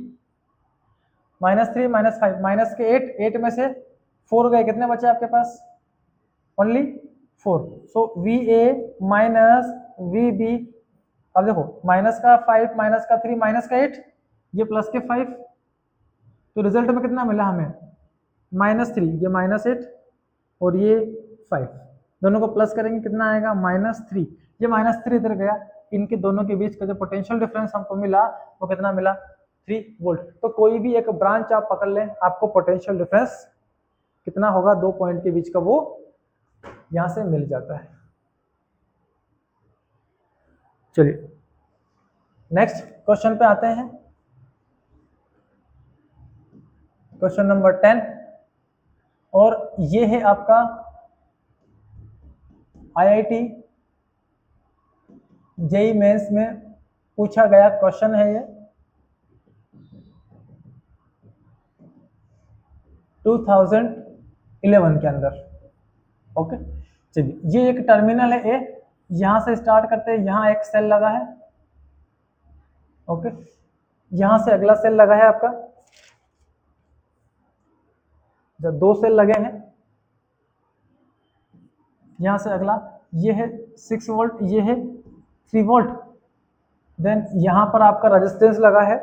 -3 -5 minus के 8 में से 4 गए, कितने बचे आपके पास, only 4, so VA minus VB। अब देखो माइनस का 5 माइनस का 3 माइनस का 8, ये प्लस के 5, तो रिजल्ट में कितना मिला हमें, -3, ये -8 और ये 5, दोनों को प्लस करेंगे कितना आएगा, -3, ये -3 इधर गया, इनके दोनों के बीच का जो पोटेंशियल डिफरेंस हमको मिला वो कितना मिला, 3 वोल्ट। तो कोई भी एक ब्रांच आप पकड़ लें, आपको पोटेंशियल डिफरेंस कितना होगा 2 पॉइंट के बीच का, वो यहां से मिल जाता है। चलिए नेक्स्ट क्वेश्चन पे आते हैं, क्वेश्चन नंबर 10, और ये है आपका IIT जेई मेंस में पूछा गया क्वेश्चन है ये 2011 के अंदर। ओके, चलिए ये एक टर्मिनल है ए, यहां से स्टार्ट करते हैं, यहां एक सेल लगा है। ओके, यहां से अगला सेल लगा है आपका, जब 2 सेल लगे हैं, यहां से अगला ये है 6 वोल्ट, ये है 3 वोल्ट। देन यहां पर आपका रेजिस्टेंस लगा है,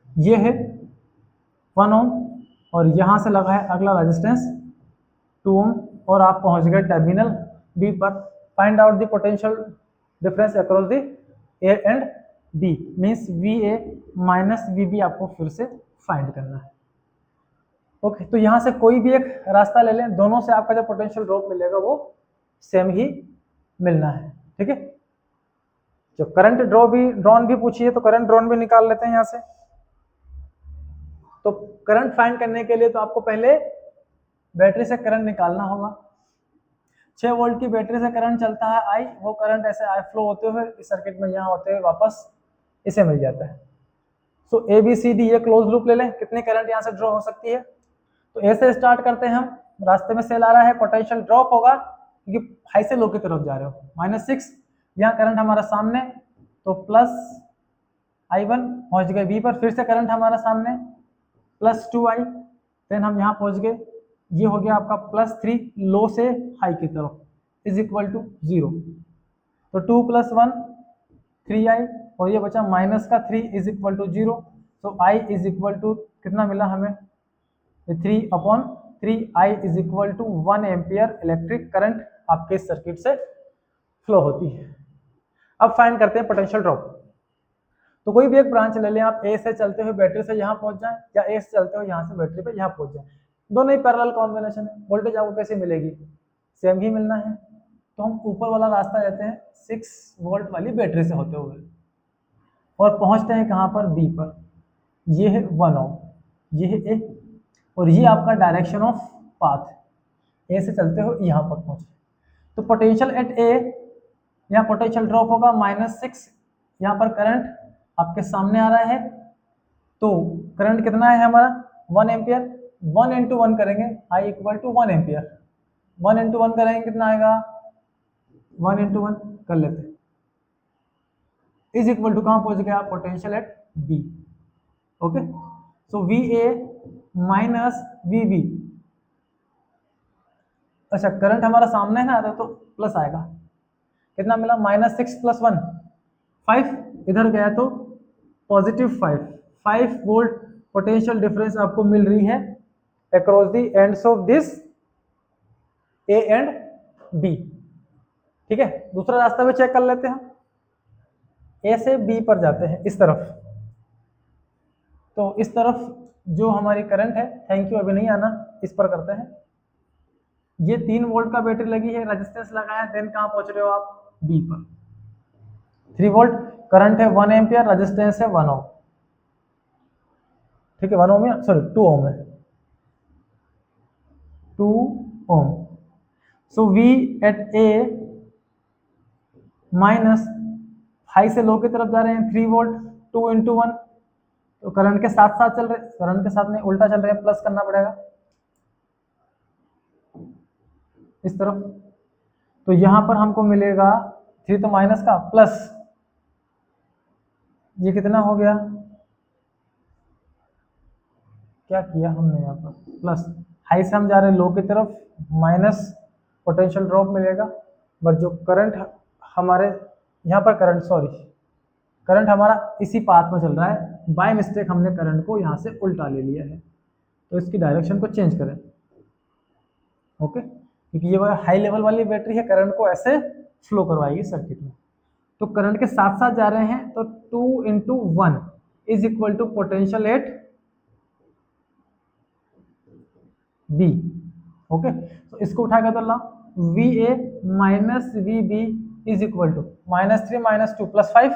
ये है 1 ओम, और यहां से लगा है अगला रेजिस्टेंस 2 ओम, और आप पहुंच गए टर्मिनल बी पर। Find out the potential difference across the A and B, means VA minus VB आपको फिर से फाइंड करना है। ओके, तो यहां से कोई भी एक रास्ता ले लें, दोनों से आपका जो पोटेंशियल ड्रॉप मिलेगा वो सेम ही मिलना है। ठीक है, जो करंट ड्रॉन भी पूछी है तो करंट ड्रॉन भी निकाल लेते हैं यहां से। तो करंट फाइंड करने के लिए तो आपको पहले बैटरी से करंट निकालना होगा। 6 वोल्ट की बैटरी से करंट चलता है आई, वो करंट ऐसे आई फ्लो होते हुए इस सर्किट में यहाँ होते हुए वापस इसे मिल जाता है। सो ABCD ये क्लोज लूप ले लें, कितने करंट यहाँ से ड्रॉ हो सकती है। तो ए से स्टार्ट करते हैं हम, रास्ते में सेल आ रहा है, पोटेंशियल ड्रॉप होगा क्योंकि हाई से लो की तरफ जा रहे हो, -6, यहाँ करंट हमारा सामने, तो +I1 पहुंच गए बी पर, फिर से करंट हमारा सामने +2I, देन हम यहाँ पहुंच गए, ये हो गया आपका +3 लो से हाई की तरफ इज इक्वल टू 0, तो 2 + 1 3I, और ये बचा -3 इज इक्वल टू 0। तो I इज इक्वल टू कितना मिला हमें, 3/3I is equal to 1 ampere electric current आपके सर्किट से फ्लो होती है। अब फाइंड करते हैं पोटेंशियल ड्रॉप। तो कोई भी एक ब्रांच ले लें आप, ए से चलते हुए बैटरी से यहाँ पहुंच जाए, या ए से चलते हुए यहाँ से बैटरी पे यहाँ पहुंच जाए, दोनों ही पैरेलल कॉम्बिनेशन है। वोल्टेज आपको कैसे मिलेगी, सेम ही मिलना है। तो हम ऊपर वाला रास्ता लेते हैं 6 वोल्ट वाली बैटरी से होते हुए, और पहुंचते हैं कहाँ पर, बी पर। ये है 1 ओम, ये है ए, और ये आपका डायरेक्शन ऑफ पाथ, ए से चलते हुए यहाँ पर पहुंचे। तो पोटेंशियल एट ए, यहाँ पोटेंशियल ड्रॉप होगा -6, यहाँ पर करंट आपके सामने आ रहा है, तो करंट कितना है हमारा 1 एम्पियर, 1 × 1 करेंगे, I = 1 एम्पियर, 1 × 1 करेंगे कितना आएगा, 1 × 1 कर लेते हैं, इज इक्वल टू कहाँ पहुंच गया, potential at B. Okay, so VA minus VB, अच्छा करंट हमारा सामने है ना, तो प्लस आएगा, कितना मिला, -6 + 1 5, इधर गया तो +5 वोल्ट पोटेंशियल डिफरेंस आपको मिल रही है across the ends of this A and B. ठीक है, दूसरा रास्ता भी चेक कर लेते हैं, ए से बी पर जाते हैं इस तरफ। तो इस तरफ जो हमारी करंट है, थैंक यू अभी नहीं आना, इस पर करते हैं। ये 3 वोल्ट का बैटरी लगी है, रेजिस्टेंस लगा है, देन कहाँ पहुंच रहे हो आप, बी पर। 3 वोल्ट करंट है, 1 एम्पियर, रेजिस्टेंस है 1 ओम। ठीक है, 1 ओम है, सॉरी 2 ओम है, 2 ohm. So V at A minus, high से लो की तरफ जा रहे हैं, 3 वोल्ट, 2 × 1, तो करंट के साथ साथ चल रहे, करंट के साथ में उल्टा चल रहे हैं, प्लस करना पड़ेगा इस तरफ। तो यहां पर हमको मिलेगा 3 तो माइनस का, प्लस ये कितना हो गया, क्या किया हमने यहाँ पर, प्लस, हाई से हम जा रहे हैं लो की तरफ, माइनस पोटेंशियल ड्रॉप मिलेगा, बट जो करंट हमारे यहाँ पर करंट हमारा इसी पाथ में चल रहा है, बाय मिस्टेक हमने करंट को यहाँ से उल्टा ले लिया है, तो इसकी डायरेक्शन को चेंज करें। ओके, क्योंकि ये हाई लेवल वाली बैटरी है, करंट को ऐसे फ्लो करवाएगी सर्किट में। तो करंट के साथ साथ जा रहे हैं, तो 2 × 1 is equal to potential at B. Okay, तो इसको उठा के तो ला, V A minus V B is equal to -3 -2 + 5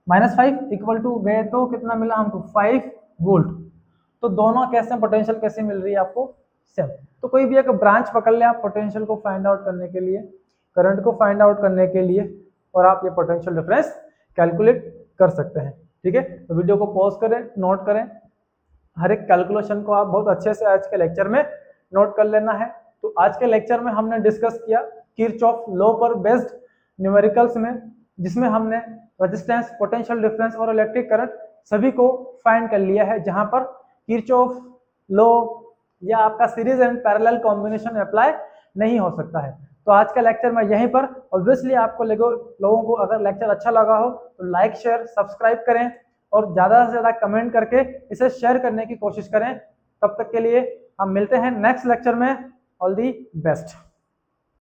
-5 equal to गए तो कितना मिला हमको 5 वोल्ट। तो दोनों कैसे पोटेंशियल कैसे मिल रही है आपको सेम। तो कोई भी एक ब्रांच पकड़ ले आप पोटेंशियल को फाइंड आउट करने के लिए, करंट को फाइंड आउट करने के लिए, और आप ये पोटेंशियल डिफरेंस कैलकुलेट कर सकते हैं। ठीक है, तो वीडियो को पॉज करें, नोट करें, हर एक कैलकुलेशन को आप बहुत अच्छे से आज के लेक्चर में नोट कर लेना है। तो आज के लेक्चर में हमने डिस्कस किया किरचॉफ लॉ पर बेस्ड न्यूमेरिकल्स में, जिसमें हमने रेजिस्टेंस, पोटेंशियल डिफरेंस और इलेक्ट्रिक करंट सभी को फाइंड कर लिया है, जहां पर किरचॉफ लॉ या आपका series and parallel combination apply नहीं हो सकता है। तो आज का लेक्चर में यहीं पर, ऑब्वियसली आपको लोगों को अगर लेक्चर अच्छा लगा हो तो लाइक शेयर सब्सक्राइब करें और ज़्यादा से ज़्यादा कमेंट करके इसे शेयर करने की कोशिश करें। तब तक के लिए हम मिलते हैं नेक्स्ट लेक्चर में। All the best.